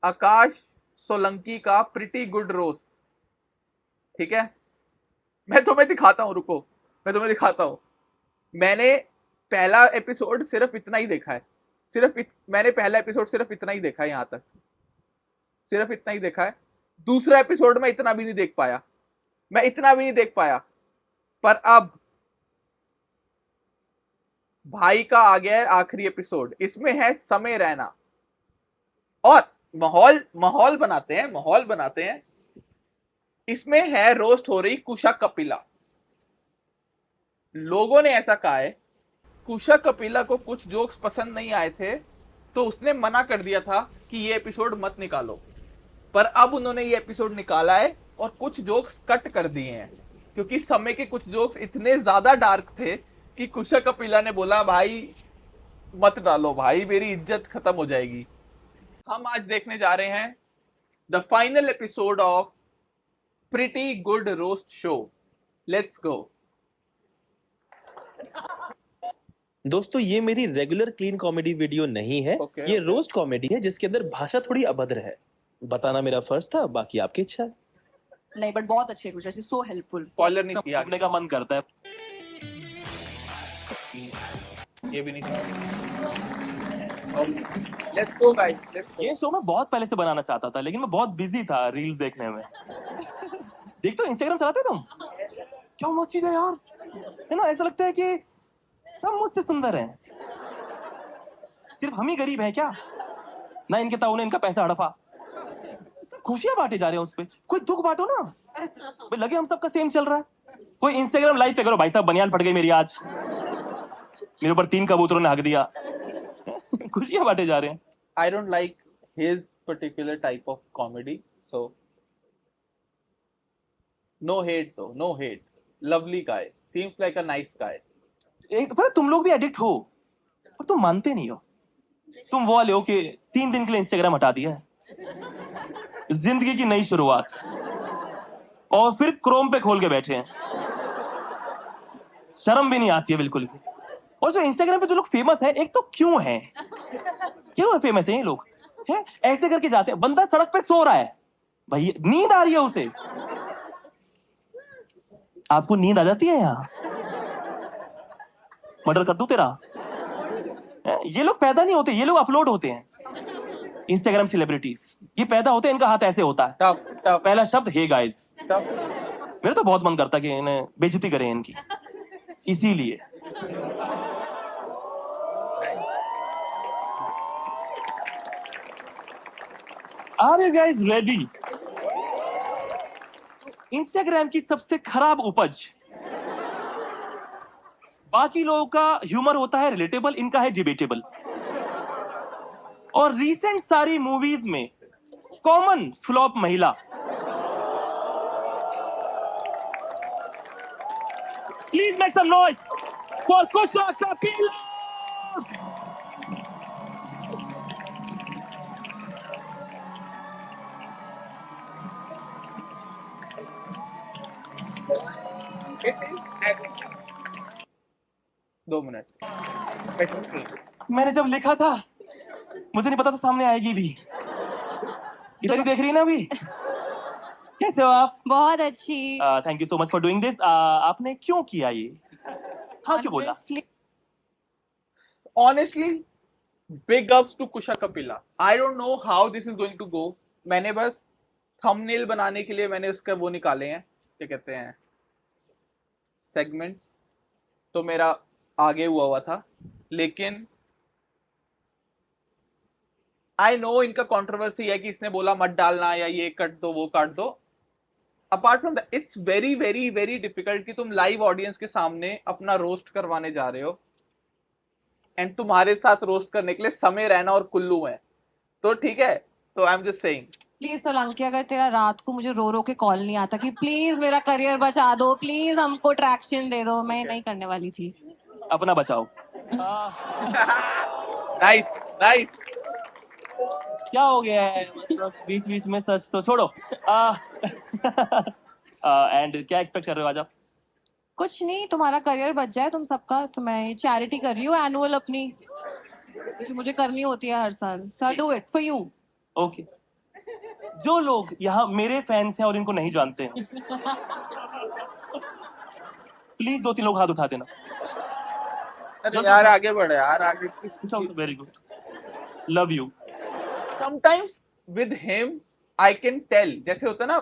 आकाश सोलंकी का pretty good roast. ठीक है, मैं तुम्हें दिखाता हूं, रुको, मैं तुम्हें दिखाता हूं। मैंने पहला एपिसोड सिर्फ इतना ही देखा है, मैंने पहला एपिसोड सिर्फ इतना ही देखा है, यहां तक सिर्फ इतना ही देखा है। दूसरा एपिसोड मैं इतना भी नहीं देख पाया, मैं इतना भी नहीं देख पाया। पर अब भाई का आ गया है आखिरी एपिसोड, इसमें है समय रैना। और माहौल माहौल बनाते हैं, माहौल बनाते हैं। इसमें है रोस्ट हो रही कुशा कपिला। लोगों ने ऐसा कहा है, कुशा कपिला को कुछ जोक्स पसंद नहीं आए थे, तो उसने मना कर दिया था कि ये एपिसोड मत निकालो। पर अब उन्होंने ये एपिसोड निकाला है और कुछ जोक्स कट कर दिए हैं, क्योंकि समय के कुछ जोक्स इतने ज्यादा डार्क थे कि कुशा कपिला ने बोला भाई मत डालो भाई, मेरी इज्जत खत्म हो जाएगी। हम आज देखने जा रहे हैं the final episode of pretty good roast show. Let's go. दोस्तों, ये मेरी रेगुलर क्लीन कॉमेडी वीडियो नहीं है। Okay, ये okay. रोस्ट कॉमेडी है जिसके अंदर भाषा थोड़ी अभद्र है। बताना मेरा फर्ज था, बाकी आपकी इच्छा है। नहीं, बट बहुत अच्छे कुछ ऐसे, सो हेल्पफुल। स्पॉइलर नहीं किया, घूमने का मन करता है। ये भी नहीं। Let's go guys, let's go. ये शो मैं बहुत पहले से बनाना चाहता था, लेकिन मैं बहुत बिजी था रील्स देखने में। देखते हो इंस्टाग्राम चलाते हो तुम? क्या मस्त चीज है यार, है ना? ऐसा लगता है कि सब मुझसे सुंदर हैं, सिर्फ हम ही गरीब हैं क्या? ना इनके ताऊ ने इनका पैसा हड़पा, सब खुशियां बांटे जा रहे हैं उस पे। कोई दुख बांटो ना भाई, लगे हम सबका सेम चल रहा है। कोई इंस्टाग्राम लाइव पे करो, भाई साहब बनियान फट गई मेरी आज, मेरे ऊपर 3 कबूतरों ने हक दिया। खुशियां बांटे जा रहे हैं। I don't like his particular type of comedy, so no hate though, no hate. Lovely guy, seems like a nice guy. एक पता तुम लोग भी एडिक्ट हो, पर तुम मानते नहीं हो। तुम वो वाले हो कि 3 दिन के लिए इंस्टाग्राम हटा दिया है, जिंदगी की नई शुरुआत, और फिर क्रोम पे खोल के बैठे हैं। शर्म भी नहीं आती है बिल्कुल भी। और जो इंस्टाग्राम पे जो लोग फेमस है, एक तो क्यों है, क्यों फेमस है ये लोग? हैं ऐसे करके जाते हैं, बंदा सड़क पे सो रहा है, भाई नींद आ रही है उसे। आपको नींद आ जाती है यहाँ? मर्डर कर दूं तेरा? ये लोग पैदा नहीं होते, ये लोग अपलोड होते हैं। इंस्टाग्राम सेलिब्रिटीज ये पैदा होते हैं, इनका हाथ ऐसे होता है। Tough, tough, पहला शब्द हे गाइस। tough. मेरा तो बहुत मन करता कि इन्हें बेइज्जती करें इनकी, इसीलिए। Are you guys ready? Instagram की सबसे खराब उपज। बाकी लोगों का ह्यूमर होता है रिलेटेबल, इनका है डिबेटेबल। और रीसेंट सारी मूवीज में कॉमन फ्लॉप महिला। Please make some noise for Kusha Kapila. It is acting. 2 minute. Special scene. मैंने जब लिखा था, मुझे नहीं पता था सामने आएगी भी। इधर ही देख रही है ना अभी? कैसे हो आप? बहुत अच्छी। Thank you so much for doing this. आपने क्यों किया ये? हाँ क्यों बोला? Honestly, big ups to Kusha Kapila. I don't know how this is going to go. मैंने बस थंबनेल बनाने के लिए मैंने उसका वो निकाले हैं, क्या कहते हैं, सेगमेंट्स, तो मेरा आगे हुआ था। लेकिन आई नो इनका कंट्रोवर्सी है कि इसने बोला मत डालना, या ये कट दो वो काट दो। Apart from that, it's very very very difficult कि तुम लाइव ऑडियंस के सामने अपना रोस्ट करवाने जा रहे हो, एंड तुम्हारे साथ रोस्ट करने के लिए समय रैना और कुल्लू है। तो ठीक है, तो I am just saying, please Solanki, अगर तेरा रात को मुझे रो रो के कॉल नहीं आता कि प्लीज मेरा करियर बचा दो, प्लीज हमको ट्रैक्शन दे दो, मैं नहीं करने वाली थी। अपना बचाओ। Nice nice. क्या हो गया है, मतलब बीच बीच में सच तो छोड़ो। एंड क्या एक्सपेक्ट कर रहे हो आज आप? कुछ नहीं, तुम्हारा करियर बच जाए तुम सबका। तो मैं ये चैरिटी कर रही हूँ एनुअल अपनी, जो मुझे करनी होती है हर साल। So do it for you. Okay, जो लोग यहाँ मेरे फैंस हैं और इनको नहीं जानते हैं, प्लीज 2-3 लोग हाथ उठा देना। अरे यार आगे बढ़े यार, आगे। Very good, love you. Sometimes with him I can tell, जैसे होता है ना,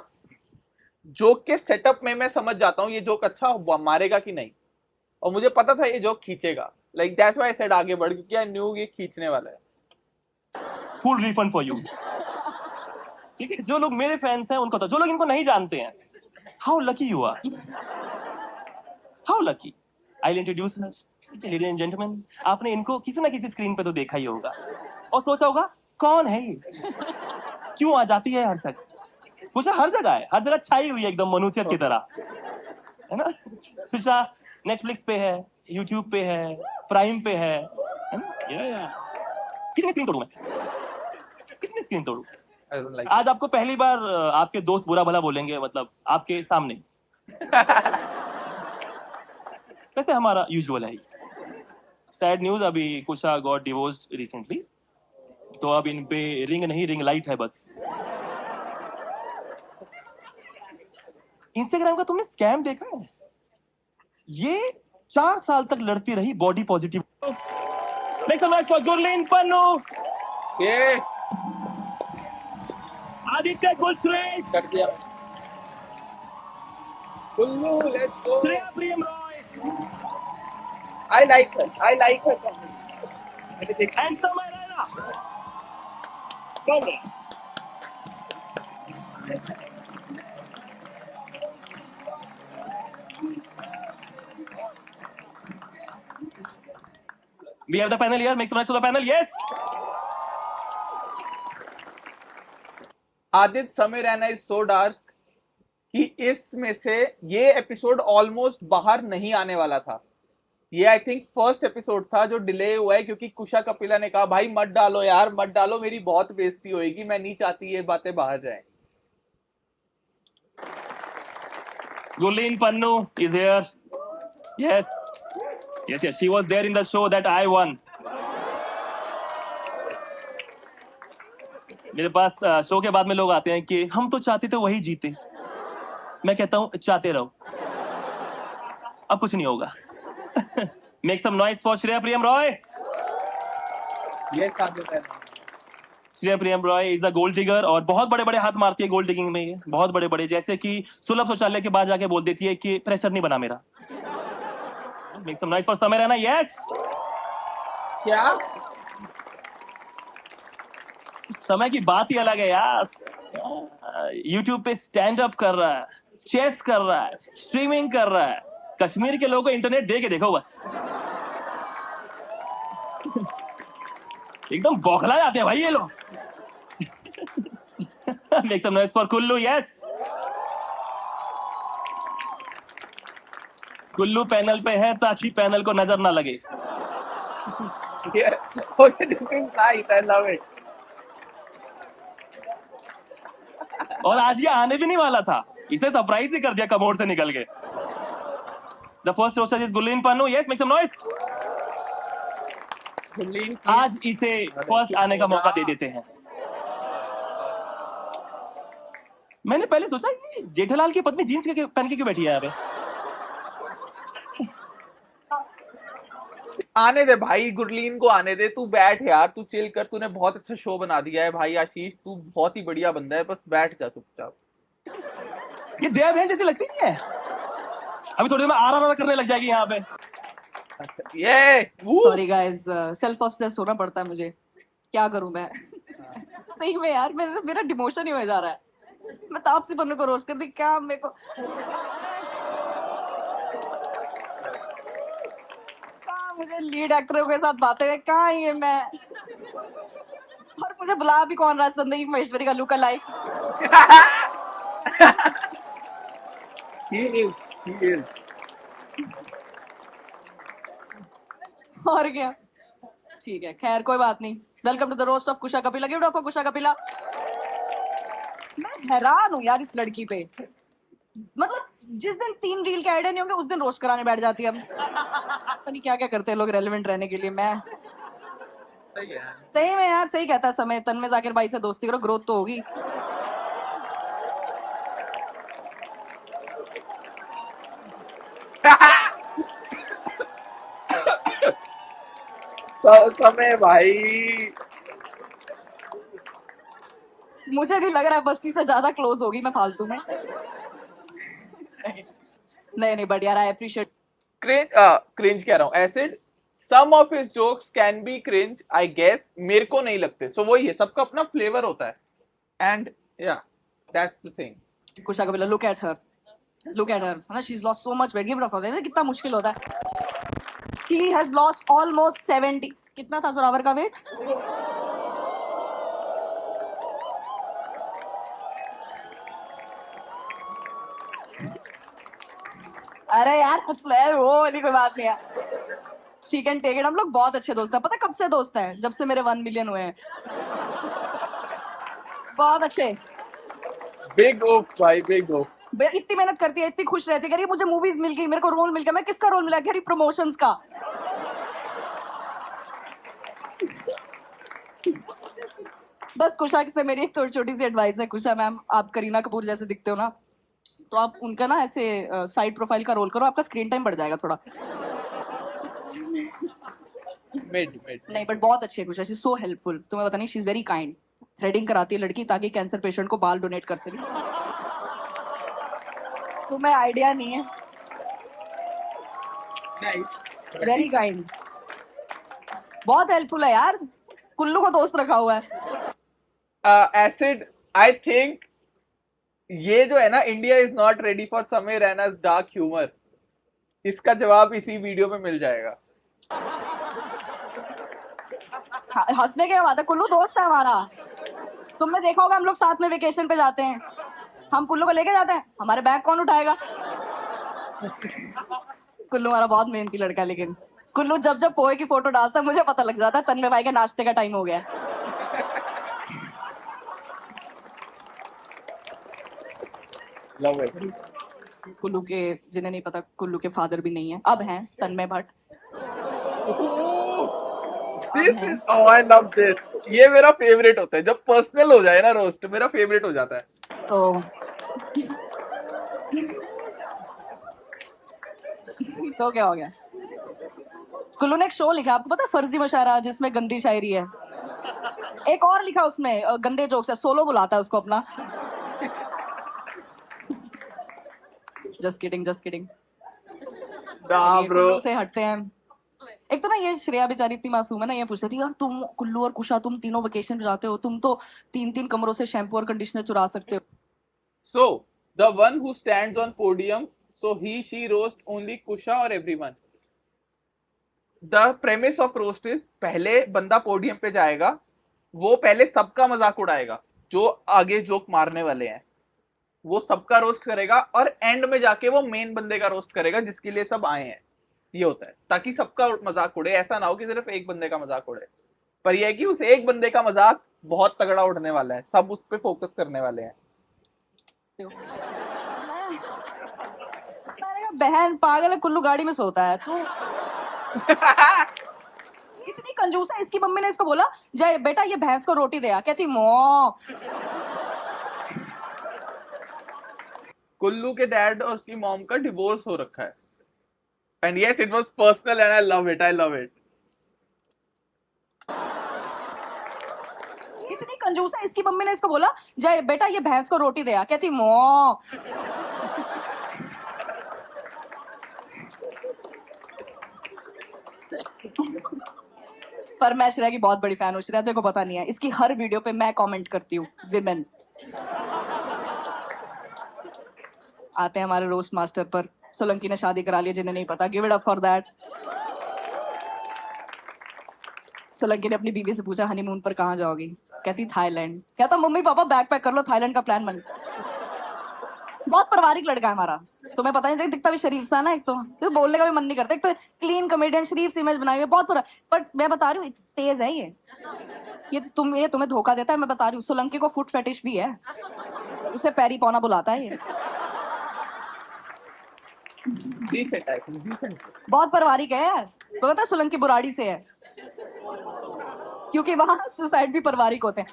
जोक के सेटअप में मैं समझ जाता हूँ ये जोक अच्छा मारेगा कि नहीं, और मुझे पता था ये जोक खींचेगा। Like that's why I said आगे बढ़, क्योंकि आई न्यू ये खींचने वाला है। Full refund for you. ठीक है, जो लोग मेरे फैंस हैं उनको तो, जो लोग इनको नहीं जानते हैं, how lucky you are, how lucky. I will introduce her, ladies and gentleman. आपने इनको किसी ना किसी स्क्रीन पे तो देखा ही होगा और सोचा होगा कौन है ये, क्यों आ जाती है हर जगह। कुछ हर जगह है, हर जगह छाई हुई है एकदम मनुष्यत की तरह, है ना। तुषा नेटफ्लिक्स पे है, यूट्यूब पे है, प्राइम पे है ना। कितनी स्क्रीन तोड़ू मैं, कितनी स्क्रीन तोड़ू। I don't like. आज आपको पहली बार आपके दोस्त बुरा भला बोलेंगे, मतलब आपके सामने। वैसे हमारा यूजुअल है। सैड न्यूज, अभी कुशा गॉट डिवोर्स्ड रिसेंटली, तो अब इन पे रिंग नहीं, रिंग लाइट है बस। इंस्टाग्राम का तुमने स्कैम देखा है? ये 4 साल तक लड़ती रही body positive. Next match for Gurleen Pannu, ये आदित्य कुलश्रेष्ठ, कर दिया। Kullu, let's go. Shreya Priyam Roy I like her, I like her. मैंने देखा। एंड समय Raina. We have the panel here. Make some noise for the panel. Yes. Aditya समय रैना इज सो डार्क कि इसमें से ये एपिसोड ऑलमोस्ट बाहर नहीं आने वाला था। ये आई थिंक फर्स्ट एपिसोड था जो डिले हुआ है, क्योंकि कुशा कपिला ने कहा भाई मत डालो यार, मत डालो, मेरी बहुत बेइज्जती होएगी, मैं नहीं चाहती ये बातें बाहर जाएं। Gurleen Pannu is here. Yes. Yes, yes. She was there in the show that I won. मेरे पास शो के बाद में लोग आते हैं कि हम तो चाहते थे वही जीते। मैं कहता हूं चाहते रहो, अब कुछ नहीं होगा। Make some noise for Shreya Priyam Roy. ये Aditya Raina. Shreya Priyam Roy is a gold digger, और बहुत बड़े बड़े हाथ मारती है गोल्ड डिगिंग में। ये बहुत बड़े बड़े, जैसे कि सुलभ शौचालय के बाद जाके बोल देती है कि प्रेशर नहीं बना मेरा। मेक सम नॉइस फॉर समय रैना। यस, क्या समय की बात ही अलग है यार। यूट्यूब पे स्टैंड अप कर रहा है, चेस कर रहा है, स्ट्रीमिंग कर रहा है। कश्मीर के लोगों को इंटरनेट दे के देखो बस, एकदम बौखला जाते हैं भाई ये लोग। Make some noise for Kullu. Yes, Kullu panel पे है ताकि पैनल को नजर ना लगे। okay, this is nice, I love it. और आज ये आने भी नहीं वाला था, इसे सरप्राइज ही कर दिया कमोड से निकल के। The first roster is Gurleen Pannu. Yes, make some noise. Gurleen की- आज इसे फर्स्ट आने का मौका दे देते हैं। मैंने पहले सोचा कि जेठालाल की पत्नी जीन्स के पहन के क्यों बैठी है यहाँ पे। आने दे भाई, गुरलीन को आने दे, तू बैठ यार, तू चिल कर, तूने बहुत अच्छा शो बना दिया है भाई आशीष, तू बहुत ही बढ़िया बंदा है, बस बैठ जा चुपचाप। ये देव बहन जैसी लगती नहीं है, अभी थोड़ी देर में आरा करने लग जाएगी यहाँ पे। अच्छा, ये सॉरी गाइस, सेल्फ ऑब्सेस्ड होना पड़ता है मुझे, क्या करूं मैं। सही में यार, मेरा डिमोशन ही हो जा रहा है। मैं तापसी पन्नू को रोस्ट कर दी क्या, मेरे को कहाँ, मुझे लीड एक्टरों के साथ बातें हैं कहाँ ये मैं, और मुझे बुला भी कौन रहा है, संदीप महेश्वरी का लुक लाइक। he is. और क्या, ठीक है, खैर कोई बात नहीं। Welcome to the roast of Kusha Kapila. Give it up for Kusha Kapila. मैं हैरान हूँ यार इस लड़की पे, मतलब जिस दिन 3 रील के आइडिया नहीं होंगे उस दिन रोस्ट कराने बैठ जाती है। अब पता नहीं क्या क्या करते हैं लोग रेलेवेंट रहने के लिए। मैं सही है। सही में यार, सही कहता है समय, तन्मय जाकिर भाई से दोस्ती करो, ग्रोथ तो होगी। समय भाई। मुझे भी लग रहा है बस्ती से ज्यादा क्लोज होगी मैं फालतू में। नहीं नहीं बट यार आई अप्रिशिएट। क्रिंज क्रिंज कह रहा हूँ, acid. Some of his jokes can be cringe I guess, मेरे को नहीं लगते। सो वही है, सबका अपना फ्लेवर होता है। एंड या that's the thing. Kusha Kapila look at her, look at her, है ना, she is lost so much weight. Give it up, कितना मुश्किल होता है। She has lost almost 70। कितना था जोरावर का वेट? अरे यार हंस ले, वो वाली कोई बात नहीं है। She can take it. हम लोग बहुत अच्छे दोस्त हैं, पता है कब से दोस्त हैं? जब से मेरे 1 मिलियन हुए हैं। बहुत अच्छे। बिग ओफ भाई, बिग ओफ। इतनी मेहनत करती है, इतनी खुश रहती है, कह रही है मुझे मूवीज मिल गई, मेरे को रोल मिल गया। मैं किसका रोल मिला? कह रही प्रमोशंस का। बस कुशा से मेरी एक थोड़ी छोटी सी एडवाइस है। कुशा मैम, आप करीना कपूर जैसे दिखते हो ना, तो आप उनका ना ऐसे साइड प्रोफाइल का रोल करो, आपका स्क्रीन टाइम बढ़ जाएगा थोड़ा। Mid mid. नहीं बट बहुत अच्छी है कुशा, शी इज सो हेल्पफुल। तुम्हें पता नहीं, she is very kind. Threading कराती है लड़की ताकि कैंसर पेशेंट को बाल डोनेट कर सके। तुम्हें आइडिया नहीं है। वेरी काइंड, बहुत हेल्पफुल है यार। कुल्लू को दोस्त रखा हुआ है। एसिड, आई थिंक ये जो है ना, India is not ready for Samir Raina's dark humour. इसका जवाब इसी वीडियो में मिल जाएगा। हंसने की बात है, कुल्लू दोस्त है हमारा। तुमने देखा होगा हम लोग साथ में वेकेशन पे जाते हैं, हम कुल्लू को लेके जाते हैं, हमारे बैग कौन उठाएगा? कुल्लू हमारा बहुत मेहनती लड़का है, लेकिन कुल्लू जब जब पोहे की फोटो डालता है मुझे पता लग जाता है तन्मय भाई के नाश्ते का टाइम हो गया है। Love it. कुल्लू के, जिन्हें नहीं पता, कुल्लू के फादर भी नहीं है, अब हैं Tanmay Bhatt. This is, oh I love this. ये मेरा फेवरेट होता है, जब पर्सनल हो जाए ना रोस्ट, मेरा फेवरेट हो जाता है। तो क्या हो गया? कुल्लू ने एक शो लिखा, आपको पता है, फर्जी मुशायरा, जिसमें गंदी शायरी है। एक और लिखा उसमें गंदे जोक्स है, सोलो बुलाता है उसको अपना। Just kidding, just kidding. Kullu से हटते हैं। एक तो ना ये श्रेया बेचारी इतनी मासूम है ना, ये पूछ रही थी यार तुम कुल्लू और कुशा तुम तीनों वेकेशन पे जाते हो, तुम तो 3-3 कमरों से शैम्पू और कंडीशनर चुरा सकते हो। So, the one who stands on podium, so he, she roast only Kusha or everyone. The premise of roast is, पहले बंदा पोडियम पे जाएगा, वो पहले सबका मजाक उड़ाएगा, जो आगे जोक मारने वाले हैं वो सबका रोस्ट करेगा, और एंड में जाके वो मेन बंदे का रोस्ट करेगा जिसके लिए सब आए हैं। ये होता है ताकि सबका मजाक उड़े, ऐसा ना हो कि सिर्फ एक बंदे का मजाक उड़े। पर यह है कि उस एक बंदे का मजाक बहुत तगड़ा उड़ने वाला है, सब उस पर फोकस करने वाले हैं। मैंने कहा बहन पागल है, कुल्लू गाड़ी में सोता है तू। इतनी कंजूस है, इसकी मम्मी ने इसको बोला जय बेटा ये भैंस को रोटी दे आ, कहती मो। कुल्लू के डैड और उसकी मॉम का डिवोर्स हो रखा है, and yes it was personal and I love it, I love it. इतनी कंजूस है, इसकी मम्मी ने इसको बोला जय बेटा ये भैंस को रोटी दे आ, कहती मो। पर मैं श्रेया की बहुत बड़ी फैन हूँ। श्रेया तेरे को पता नहीं है, इसकी हर वीडियो पे मैं कमेंट करती हूँ विमेन। आते हैं हमारे रोस्ट मास्टर पर। सोलंकी ने शादी करा ली, जिन्हें नहीं पता, give it up for that. Solanki ने अपनी बीवी से पूछा हनीमून पर कहाँ जाओगी, कहती थाईलैंड। कहता मम्मी पापा बैग पैक कर लो, थाईलैंड का प्लान बन। बहुत पारिवारिक लड़का है हमारा। तुम्हें पता नहीं दिखता भी शरीफ सा ना, एक तो बोलने का भी मन नहीं करता, एक तो क्लीन कॉमेडियन शरीफ सी इमेज बनाई हुई है, बहुत बुरा। बट मैं बता रही हूँ तेज है ये तुम्हें धोखा देता है, मैं बता रही हूँ। सोलंकी को फुट फेटिश भी है, उसे पैरी पौना बुलाता है ये। बहुत पारिवारिक है यार। तो पता है सोलंकी बुराड़ी से है, क्योंकि वहां सुसाइड भी पारिवारिक होते हैं।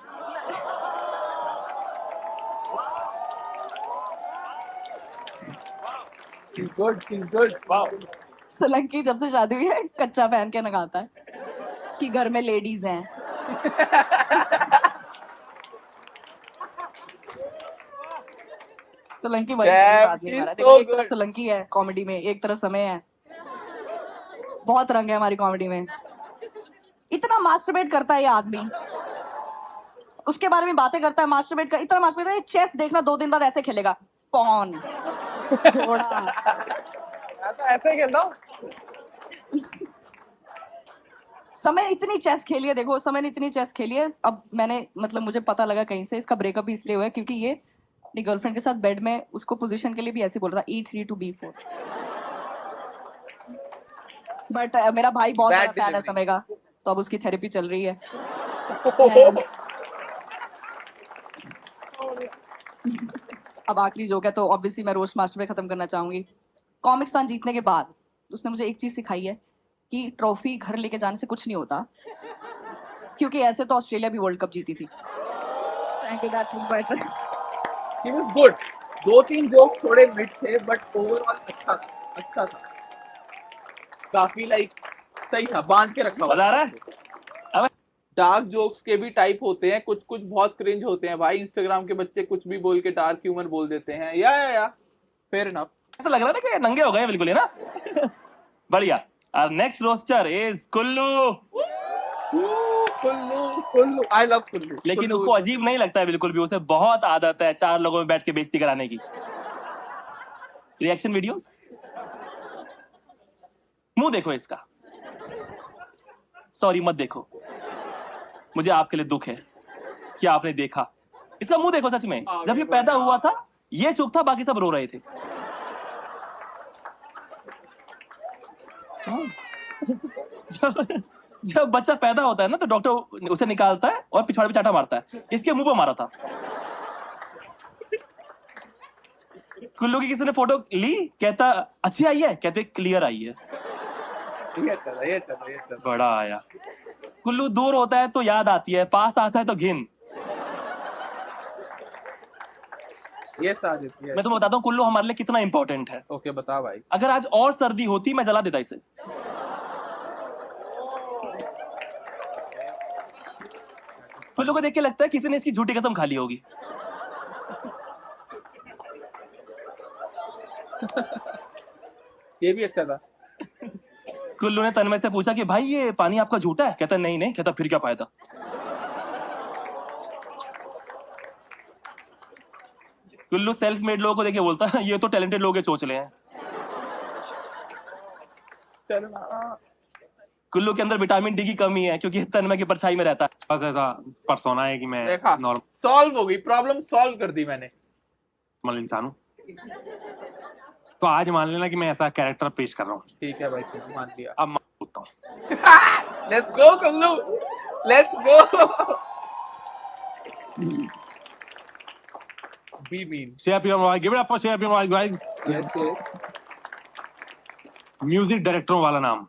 She's good, wow. सोलंकी जब से शादी हुई है कच्चा पहन के नगाता है। कि घर में लेडीज हैं। सोलंकी बड़ी शरीफ Damn, आदमी she's हमारा। so देखो एक तरफ good. सोलंकी है कॉमेडी में, एक तरफ समय है। बहुत रंग है हमारी कॉमेडी में। इतना मास्टरबेट करता है ये आदमी, उसके बारे में बातें करता है, मास्टरबेट कर, इतना मास्टरबेट, चेस देखना 2 दिन बाद ऐसे खेलेगा, पॉन, घोड़ा। मैं तो ऐसे ही खेलता हूँ। समय इतनी चेस खेली है, देखो समय ने इतनी चेस खेली है। अब मैंने मतलब मुझे पता लगा कहीं से इसका ब्रेकअप भी इसलिए हुआ है क्योंकि ये अपनी गर्लफ्रेंड के साथ बेड में उसको पोजीशन के लिए भी ऐसे बोल रहा था, E3 to B4। बट मेरा भाई बहुत Bad बड़ा फैन है delivery. समय का, तो अब उसकी थेरेपी चल रही है। अब आखिरी जोक है तो ऑब्वियसली मैं रोस्ट मास्टर पे खत्म करना चाहूंगी। कॉमिक्सान जीतने के बाद उसने मुझे एक चीज सिखाई है कि ट्रॉफी घर लेके जाने से कुछ नहीं होता, क्योंकि ऐसे तो ऑस्ट्रेलिया भी वर्ल्ड कप जीती थी। Thank you, that's better. He was good. 2-3 joke थोड़े मिड थे बट ओवरऑल अच्छा था, अच्छा था। काफी लाइक सही था, बांध के रखा हुआ मजा आ रहा है? अब डार्क जोक्स के भी टाइप होते हैं, कुछ कुछ बहुत क्रिंज होते हैं भाई। इंस्टाग्राम के बच्चे कुछ भी बोल के डार्क ह्यूमर बोल देते हैं। या फेयर इनफ। ऐसा लग रहा है ना कि नंगे हो गए बिल्कुल, है ना? बढ़िया। Our next roaster is Kullu. Kullu I love Kullu. लेकिन कुल्लू उसको अजीब नहीं लगता है बिल्कुल भी, उसे बहुत आदत है 4 लोगों में बैठ के बेइज्जती कराने की। रिएक्शन वीडियोस, मुंह देखो इसका। सॉरी मत देखो, मुझे आपके लिए दुख है कि आपने देखा। इसका मुंह देखो, सच में जब ये पैदा हुआ था ये चुप था, बाकी सब रो रहे थे। जब जब बच्चा पैदा होता है ना तो डॉक्टर उसे निकालता है और पिछवाड़े पे चाटा मारता है, इसके मुंह पे मारा था। कुल्लू की किसी ने फोटो ली, कहता अच्छी आई है, कहते क्लियर आई है। ये चला। बड़ा आया। कुल्लू दूर होता है तो याद आती है, पास आता है तो घिन। ये साजिद ये। मैं तुम्हें बताता हूँ कुल्लू हमारे लिए कितना इंपॉर्टेंट है। ओके बता भाई। अगर आज और सर्दी होती मैं जला देता इसे। कुल्लू को देख के लगता है किसी ने इसकी झूठी कसम खा ली होगी। ये भी अच्छा था। कुल्लू ने तन्मय से पूछा कि भाई ये पानी आपका झूठा है, कहता नहीं नहीं, कहता फिर क्या फायदा। कुल्लू सेल्फ मेड लोगों को देखे बोलता है ये तो टैलेंटेड लोग हैं, चोचले हैं। चल ना। कुल्लू के अंदर विटामिन डी की कमी है क्योंकि तन्मय की परछाई में रहता है। बस ऐसा परसोना है कि मैं देखा, सॉल्व हो गई प्रॉब्लम, सॉल्व कर दी मैंने। नॉर्मल इंसान हूँ। तो आज मान लेना कि मैं ऐसा कैरेक्टर पेश कर रहा हूँ। ठीक है भाई, तुम मान लिया। अब मैं पूछता हूँ। Let's go Kullu, let's go. Be mean. Share P.M. Roy, give it up for Share P.M. Roy, guys. Yes music डायरेक्टरों वाला नाम।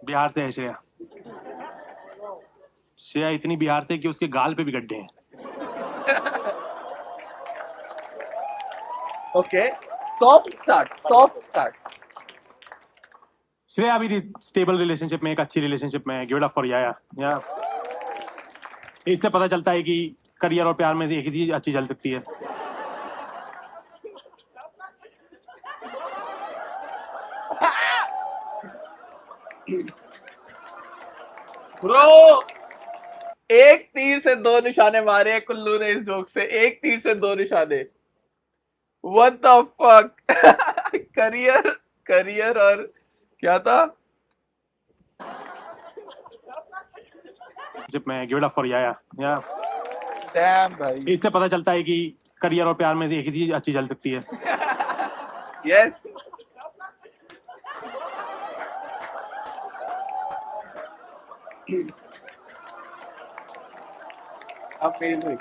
बिहार से है श्रेया। श्रेया इतनी बिहार से कि उसके गाल पे भी गड्ढे हैं। Okay, soft start. श्रेया अभी स्टेबल रिलेशनशिप में, एक अच्छी रिलेशनशिप में। गिव इट अप फॉर या इससे पता चलता है कि करियर और प्यार में से एक ही चीज अच्छी चल सकती है। ब्रो, एक तीर से 2 निशाने मारे हैं कुल्लू ने इस जोक से। एक तीर से 2 निशाने। What the fuck. करियर और क्या था? जब मैं गिव इट अप फॉर या डैम भाई। इससे पता चलता है कि करियर और प्यार में से एक ही चीज अच्छी चल सकती है। Yes. Amazing.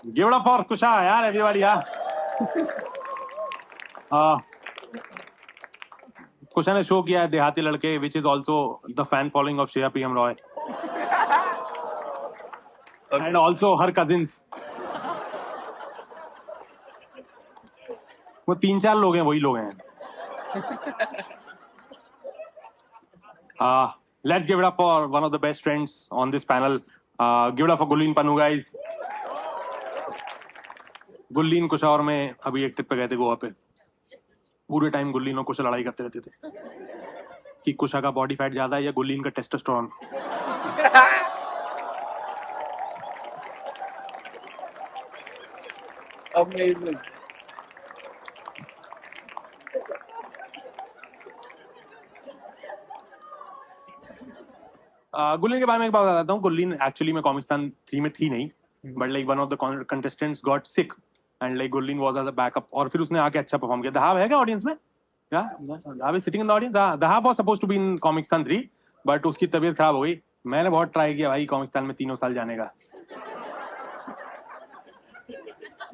Give it up for Kusha यार, एवरीबॉडी यार। कुशा ने शो किया है देहाती लड़के, which is also the fan following of Shreya PM Roy and also her cousins. वो 3-4 लोग हैं, वही लोग हैं. Let's give it up for one of the best friends on this panel. Give it up for Gulleen Pannu, guys. गुल्लीन कुशा और मैं अभी एक ट्रिप पे गए थे गोवा पे. पूरे टाइम गुल्लीन और कुशा लड़ाई करते रहते थे कि कुशा का बॉडी फैट ज्यादा है या गुल्लीन का टेस्टोस्टेरोन. Amazing. गुल्लीन के बारे में एक बात बताता हूँ. गुल्लीन एक्चुअली में कॉमिस्तान 3 में थी नहीं, but like one of the contestants got sick and like Gurleen was as a backup, और फिर उसने आके अच्छा परफॉर्म किया. दहाब है क्या ऑडियंस में? या Dahab is sitting in the audience. Dahab was supposed to be in Comicstaan 3, but उसकी तबीयत खराब हो गई. मैंने बहुत ट्राई किया भाई कॉमिस्तान में 3 साल जाने का,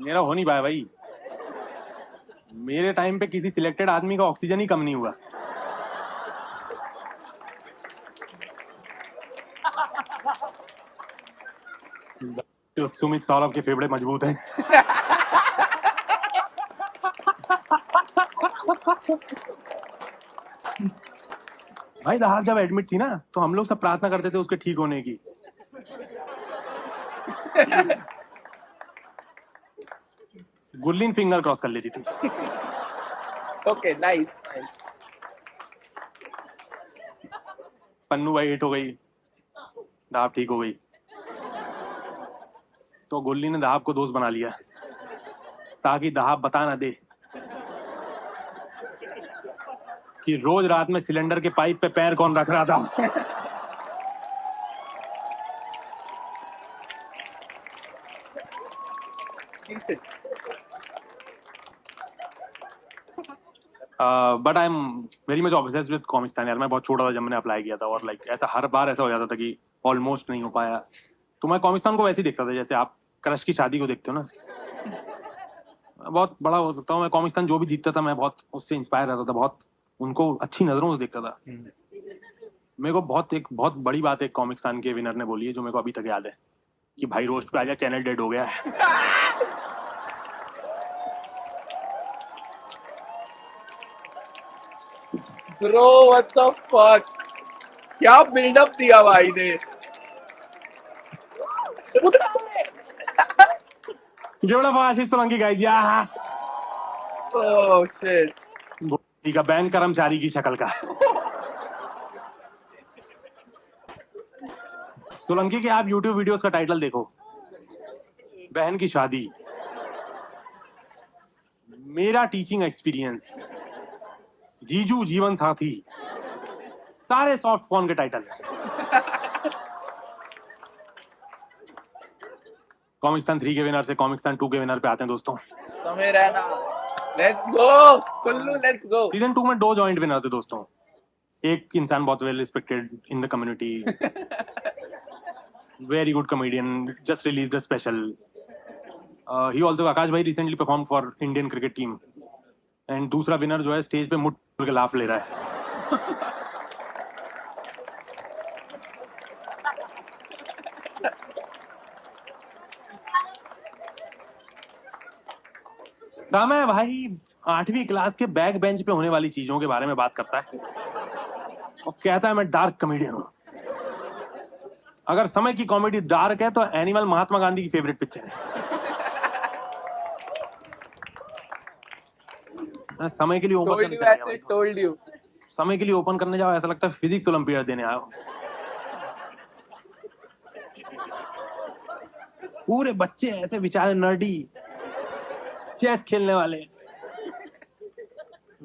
मेरा हो नहीं पाया भाई. मेरे टाइम पे किसी सिलेक्टेड आदमी का ऑक्सीजन ही कम नहीं हुआ. तो सुमित सौरभ के फेफड़े मजबूत हैं. भाई दहाब जब एडमिट थी ना तो हम लोग सब प्रार्थना करते थे उसके ठीक होने की. गुल्लीन फिंगर क्रॉस कर लेती थी. Okay, nice. पन्नू भाई हिट हो गई, दहाब ठीक हो गई, तो गुल्ली ने दहाब को दोस्त बना लिया ताकि दहाब बता ना दे कि रोज रात में सिलेंडर के पाइप पे पैर कौन रख रहा था. But I am very much obsessed with Comicstaan. यार मैं बहुत छोटा था जब मैंने अप्लाई किया था, और लाइक ऐसा हर बार ऐसा हो जाता था कि ऑलमोस्ट नहीं हो पाया. तो मैं कॉमिस्तान को वैसे ही देखता था जैसे आप क्रश की शादी को देखते हो ना. बहुत बड़ा हो सकता हूँ मैं. कॉमिस्तान जो भी जीतता था मैं बहुत उससे इंस्पायर रहता था, बहुत उनको अच्छी नजरों से देखता था. मेरे को बहुत बड़ी बात एक कॉमिस्तान के विनर ने बोली है जो मेरे को अभी तक याद है कि भाई रोस्ट पे आजा, चैनल डेड हो गया है. Bro, what the fuck? क्या बिल्डअप दिया भाई ने. जेवड़ा आशीष सोलंकी गाइस. या Oh shit. ठीक है, बैंक कर्मचारी की शक्ल का. सोलंकी के आप YouTube वीडियोस का टाइटल देखो, बहन की शादी, मेरा टीचिंग एक्सपीरियंस, जीजू जीवन साथी, सारे सॉफ्ट फोन के टाइटल. कॉमिक्स्तान 3 के विनर से कॉमिक्स्तान 2 के विनर पे आते हैं दोस्तों. समय रहना. Let's go. Kullu, let's go. Season 2 में 2 जॉइंट विनर थे दोस्तों. एक इंसान बहुत well respected in the community, very good comedian, just released a special. He also Aakash भाई recently perform for Indian cricket team. And दूसरा विनर जो है स्टेज पे मुट के लाफ ले रहा है. समय भाई 8वीं क्लास के बैक बेंच पे होने वाली चीजों के बारे में बात करता है और कहता है मैं डार्क कॉमेडियन हूं. अगर समय की कॉमेडी डार्क है तो एनिमल महात्मा गांधी की फेवरेट पिक्चर है. समय के लिए ओपन करने चला गया भाई. Told you. समय के लिए ओपन करने जाओ ऐसा लगता है फिजिक्स ओलंपियाड देने आओ. पूरे बच्चे ऐसे बेचारे नर्डी, चेस खेलने वाले,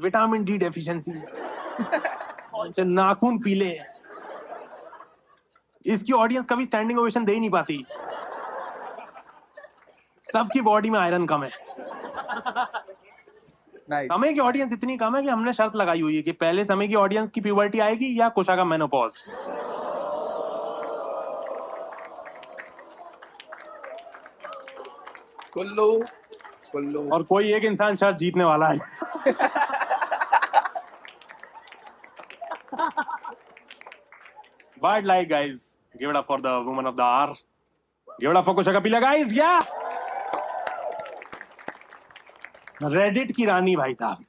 विटामिन डी डेफिशिएंसी, नाखून पीले. इसकी ऑडियंस कभी स्टैंडिंग ओवेशन दे ही नहीं पाती. सबकी बॉडी में आयरन कम है. Nice. समय की ऑडियंस इतनी कम है कि हमने शर्त लगाई हुई है कि पहले समय की ऑडियंस की प्यूबर्टी आएगी या कुशा का मेनोपॉज. कुल्लू, कुल्लू. और कोई एक इंसान शर्त जीतने वाला है. But like guys, give it up for the woman of the hour. Give it up for Kusha Kapila guys. Yeah. Reddit की रानी भाई साहब।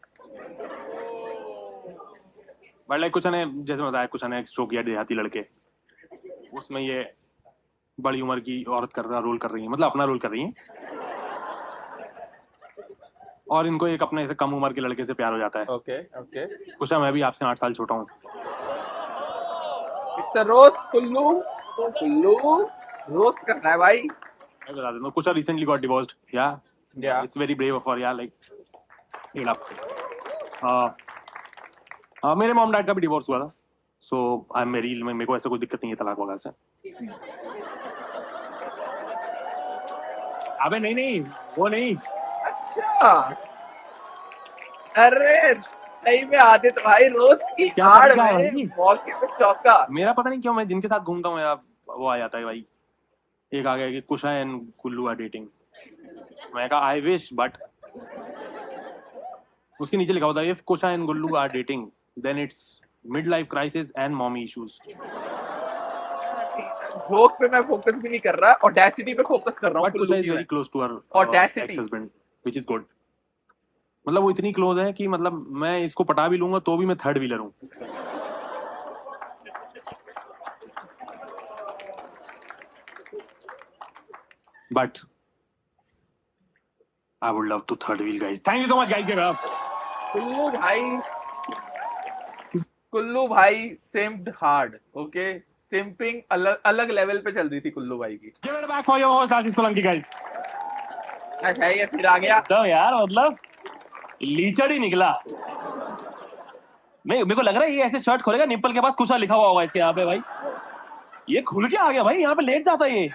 बट लाइक कुछ ने जैसे बताया, कुछ ने शो किया देहाती लड़के, उसमें ये बड़ी उम्र की औरत कर रहा रोल कर रही है, मतलब अपना रोल कर रही है, और इनको एक अपने से कम उम्र के लड़के से प्यार हो जाता है। ओके ओके, कुछ मैं भी आपसे 8 साल छोटा हूँ। It's a roast Kullu, Kullu roast कर रहा है भाई। मैं बता देता हूँ, कुछ रिसेंटली गॉट डिवोर्स्ड, या Yeah. It's very brave of her, या लाइक मेरे मॉम डैड का भी डिवोर्स हुआ था, सो आई एम मेरी, मेरे को ऐसा कोई दिक्कत नहीं है तलाक वगैरह से। अबे नहीं नहीं, वो नहीं। अच्छा, अरे सही में आदित्य भाई रोस्ट की क्या आड़ तरीका है में भाई? मौके पे चौका। मेरा पता नहीं क्यों मैं जिनके साथ घूमता हूँ मेरा वो आ जाता है भाई। एक आ गया कि कुशा एंड कुल्लू आर डेटिंग, मैं कहा आई विश, बट उसके नीचे लिखा होता है if Kusha and Gullu are dating then it's mid life crisis and mommy issues. Joke पे मैं फोकस भी नहीं कर रहा, ऑडेसिटी पे फोकस कर रहा हूँ। But Kusha is very close to her Audacity. Ex husband which is good. मतलब वो इतनी क्लोज है कि मतलब मैं इसको पटा भी लूंगा तो भी मैं थर्ड व्हीलर हूँ। But I would love to third wheel, guys. Thank you so much, guys. Give it up. Kullu भाई, कुल्लू भाई सिम्प्ड हार्ड, ओके, सिम्पिंग अलग अलग लेवल पे चल रही थी कुल्लू भाई की। Give it back for your host, Ashish Solanki, guys. अच्छा ये फिर आ गया। तो यार मतलब लीचड़ ही निकला। मैं मेरे को लग रहा है ये ऐसे शर्ट खोलेगा, निप्पल के पास कुशा लिखा हुआ होगा इसके यहाँ पे भाई। ये खुल के आ गया भाई, यहाँ पे लेट जाता है ये।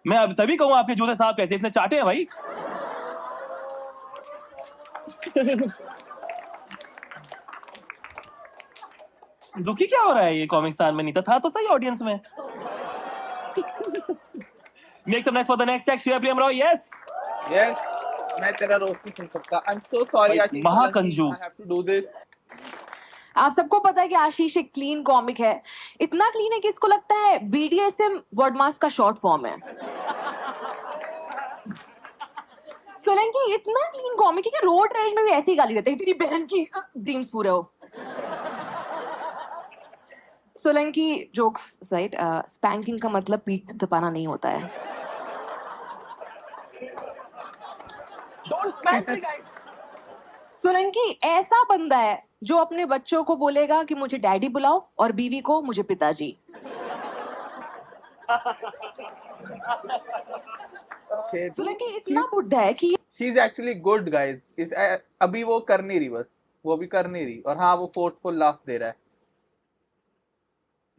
मैं अब तभी कहूँ आपके जूते साहब कैसे इतने चाटे हैं भाई। दुखी क्या हो रहा है ये कॉमिक्स में? नीता था तो सही ऑडियंस में। Next next for the next check Shreya Priyam Roy. Yes yes, मैं तेरा रोस्ट नहीं सुन सकता। आई एम सो सॉरी भाई, आशीष, महाकंजूस। I have to do this. आप सबको पता है कि आशीष एक क्लीन कॉमिक है, इतना क्लीन है कि इसको लगता है बीडीएसएम वर्डमास का शॉर्ट फॉर्म है। सोलंकी इतना क्लीन कॉमिक है कि रोड रेज में भी ऐसी गाली देते हैं, तेरी बहन की ड्रीम्स पूरे हो। सोलंकी जोक्स साइड, स्पैंकिंग का मतलब पीठ दबाना नहीं होता है। सोलंकी ऐसा बंदा है जो अपने बच्चों को बोलेगा कि मुझे डैडी बुलाओ और बीवी को मुझे पिताजी। सोलंकी इतना बुढ़ा है कि she is actually good guys. इस अभी वो कर नहीं रही, बस वो भी कर नहीं रही, और हाँ वो फोर्सफुल लाफ दे रहा है।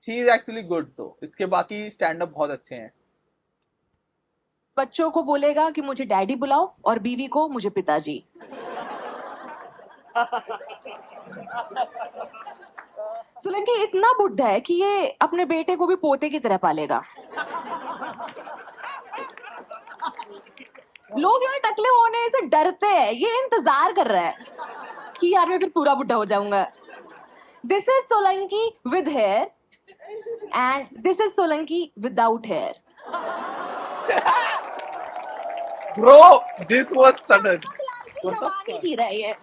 शी इज एक्चुअली गुड, तो इसके बाकी स्टैंड अप बहुत अच्छे हैं। बच्चों को बोलेगा कि मुझे डैडी बुलाओ और बीवी को मुझे पिताजी। सोलंकी इतना बुढ़ा है कि ये अपने बेटे को भी पोते की तरह पालेगा। लोग यार टकले होने से डरते हैं, ये इंतजार कर रहा है कि यार मैं फिर पूरा बुढ़ा हो जाऊंगा। This is Solanki with hair and this is Solanki without hair. Bro this was sudden. जवानी जी रहा है ये।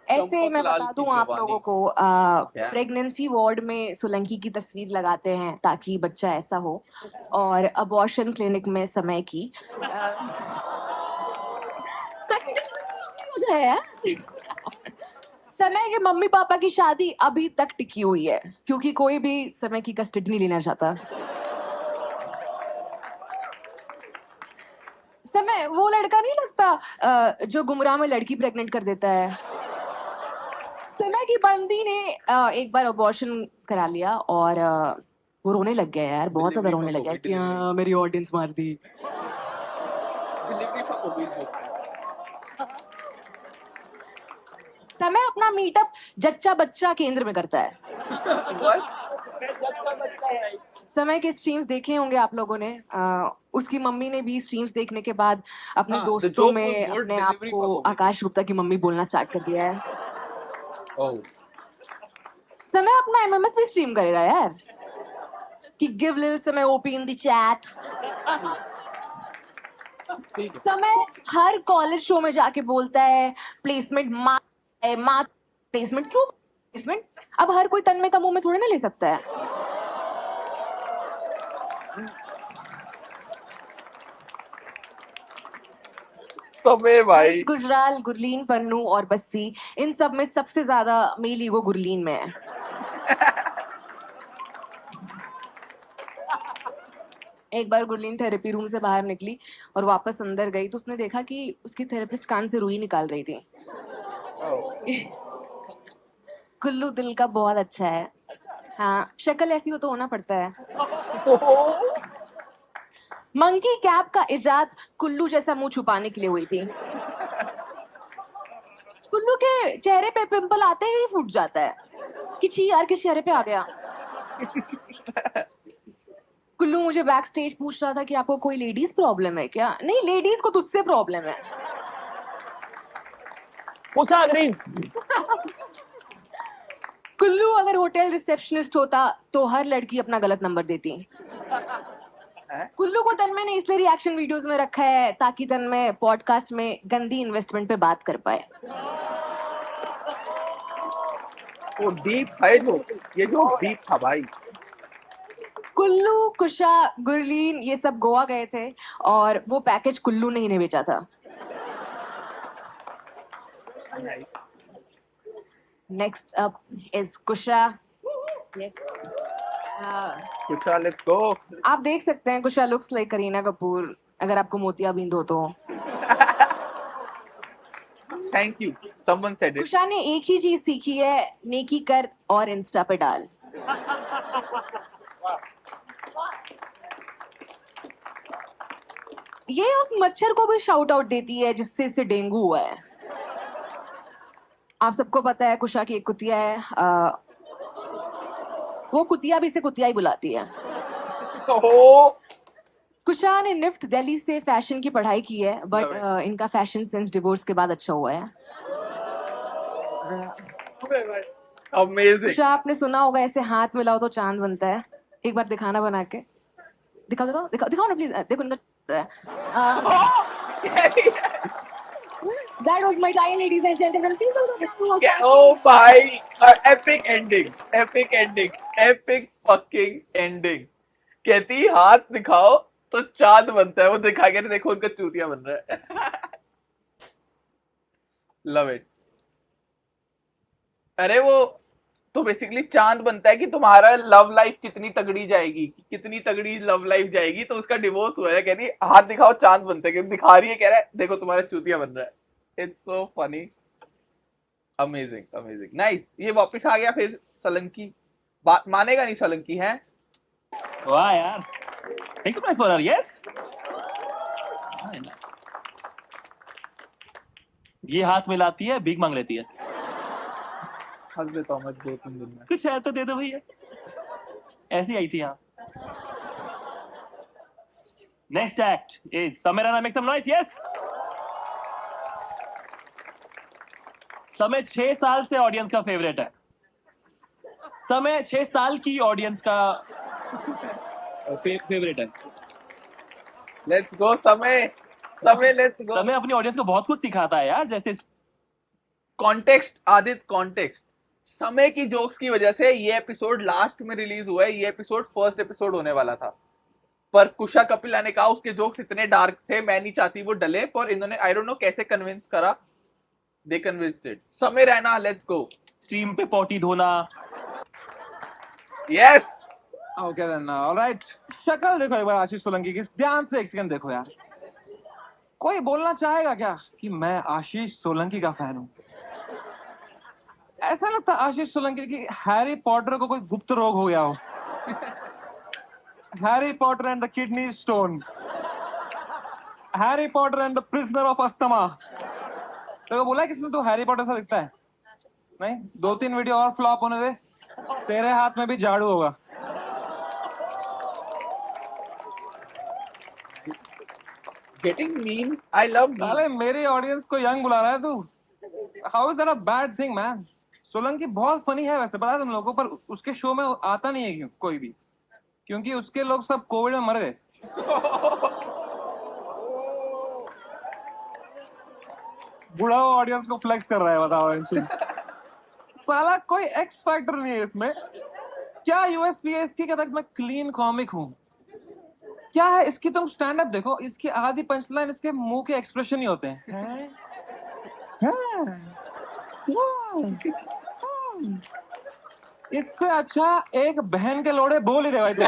ऐसे मैं चंपकलाल बता की दूं आप जवानी। लोगों को, क्या? प्रेगनेंसी वार्ड में सोलंकी की तस्वीर लगाते हैं ताकि बच्चा ऐसा हो, और अबॉर्शन क्लिनिक में समय की ताकि नहीं हो जाए यार। समय के मम्मी पापा की शादी अभी तक टिकी हुई है क्योंकि कोई भी समय की कस्टडी नहीं लेना चाहता। समय वो लड़का नहीं लगता जो गुमराह में लड़की प्रेग्नेंट कर देता है। समय की बंदी ने एक बार अबॉर्शन करा लिया और वो रोने लग गया यार, बहुत ज्यादा रोने लग गया कि हाँ, मेरी ऑडियंस मार दी। डिलीवरी का कोविड होता है। समय अपना मीटअप जच्चा बच्चा केंद्र में करता है। समय के स्ट्रीम्स देखे होंगे आप लोगों ने, उसकी मम्मी ने भी स्ट्रीम्स देखने के बाद अपने हाँ, the दोस्तों joke में was good, अपने आप delivery को का comedy। आकाश गुप्ता की मम्मी बोलना स्टार्ट कर दिया है। ओह, समय अपना एमएमएस भी स्ट्रीम करेगा यार कि गिव लिटिल समय ओपी इन द चैट। समय हर कॉलेज शो में जाके बोलता है प्लेसमेंट माँ प्लेसमेंट क्यों प्लेसमेंट। अब हर कोई तन्मय का मुंह में थोड़ी ना ले सकता है। समय भाई हर्ष गुजराल, गुरलीन पन्नू और बस्सी, इन सब में सबसे ज्यादा मेल ईगो गुरलीन में है। एक बार गुरलीन थेरेपी रूम से बाहर निकली और वापस अंदर गई तो उसने देखा कि उसकी थेरेपिस्ट कान से रुई निकाल रही थी। कुल्लू दिल का बहुत अच्छा है। हाँ, शक्ल ऐसी हो तो होना पड़ता है। मंकी कैप का इजाद कुल्लू जैसा मुंह छुपाने के लिए हुई थी। कुल्लू के चेहरे पे पिंपल आते ही फूट जाता है कि छी यार किस चेहरे पे आ गया। कुल्लू मुझे बैक स्टेज पूछ रहा था कि आपको कोई लेडीज प्रॉब्लम है क्या। नहीं, लेडीज को तुझसे प्रॉब्लम है। कुल्लू अगर होटल रिसेप्शनिस्ट होता तो हर लड़की अपना गलत नंबर देती। कुल्लू को तन्मय ने इसलिए रिएक्शन वीडियोस में रखा है ताकि तन्मय पॉडकास्ट में गंदी इन्वेस्टमेंट पे बात कर पाए। वो डीप है जो, ये जो डीप था भाई। कुल्लू, कुशा, गुरलीन ये सब गोवा गए थे और वो पैकेज कुल्लू ने इन्हें बेचा था। Next up is Kusha. Yes, Kusha let's go. आप देख सकते हैं कुशा लुक्स लाइक करीना कपूर अगर आपको मोतियाबिंद हो तो। Thank you, someone said it. Kusha ने एक ही चीज सीखी है, नेकी कर और इंस्टा पे डाल। ये उस मच्छर को भी शाउट आउट देती है जिससे इसे डेंगू हुआ है। आप सबको पता है कुशा की एक कुतिया है, वो कुतिया भी इसे कुतिया ही बुलाती है। कुशा ने निफ्ट दिल्ली से फैशन की पढ़ाई की है बट इनका फैशन सेंस डिवोर्स के बाद अच्छा हुआ है। अमेजिंग। कुशा, आपने सुना होगा ऐसे हाथ मिलाओ तो चांद बनता है। एक बार दिखाना बना के दिखाओ दिखाओ दिखाओ दिखाओ ना प्लीज। देखो इनका that was my time, ladies and gentlemen. Please welcome to Oh भाई, epic ending, epic ending, epic fucking ending। कहती हाथ दिखाओ तो चांद बनता है, वो दिखा के देखो उनका चूतिया बन रहा है। Love it. अरे वो तो बेसिकली चांद बनता है कि तुम्हारा लव लाइफ कितनी तगड़ी जाएगी, कितनी तगड़ी लव लाइफ जाएगी। तो उसका डिवोर्स हुआ है, कह रही हाथ दिखाओ चांद बनता है, क्योंकि दिखा रही है, कह रहा है देखो तुम्हारा चूतिया बन रहा है। It's so funny, amazing amazing, nice. ये वापस आ गया फिर सोलंकी, बात मानेगा नहीं सोलंकी है। वाह यार, thanks so much for her. Yes. ये हाथ मिलाती है, भीख मांग लेती है। हंस देता हूँ मैं 2-3 दिन में। कुछ है तो दे दो भैया। ऐसी आई थी यहाँ। Next act is Samay Raina, make some noise. Yes, Samay 6 साल से ऑडियंस का फेवरेट है। समय 6 साल की ऑडियंस का फेवरेट है। लेट्स गो समय, समय लेट्स गो। समय अपनी ऑडियंस को बहुत कुछ सिखाता है यार, जैसे कॉन्टेक्स्ट, आदित्य कॉन्टेक्स्ट। समय की जोक्स की वजह से ये एपिसोड लास्ट में रिलीज हुआ है। ये एपिसोड फर्स्ट एपिसोड होने वाला था, पर कुशा कपिला ने कहा उसके जोक्स इतने डार्क थे, मैं नहीं चाहती वो डले, पर इन्होंने आई डोंट नो कैसे कन्विंस करा, दे कन्विंस्ड इट। समय रहना, लेट्स गो। स्ट्रीम पे पोटी धोना। Yes, okay then, alright. शक्ल देखो एक बार आशीष सोलंकी की, ध्यान से एक सेकंड देखो यार। कोई बोलना चाहेगा क्या कि मैं आशीष सोलंकी का फैन हूं? ऐसा लगता है आशीष सोलंकी की हैरी पॉटर को कोई गुप्त रोग हो गया हो। Harry Potter and the kidney stone, Harry Potter and the prisoner of asthma. तो बोला है किसने तू हैरी पॉटर सा दिखता है? नहीं, 2-3 वीडियो और फ्लॉप होने दे, तेरे हाथ में भी झाड़ू होगा। गेटिंग मीन, आई लव साले मेरी ऑडियंस को यंग बुला रहा है तू। How is that a bad thing man? Solanki बहुत फनी है वैसे, पता है तुम लोगों को, पर उसके शो में आता नहीं है कोई भी, क्योंकि उसके लोग सब कोविड में मर गए। बुढ़ा ऑडियंस को फ्लेक्स कर रहा है, बताओ इनसे। साला कोई एक्स फैक्टर नहीं है इसमें। क्या यूएसपी है इसकी? कहता है कि मैं क्लीन कॉमिक हूँ। क्या है इसकी? तुम स्टैंड अप देखो, इसकी आधी पंचलाइन इसके मुंह के एक्सप्रेशन ही होते हैं। हैं? हैं? हैं? इससे अच्छा एक बहन के लोड़े बोल ही दे भाई तू।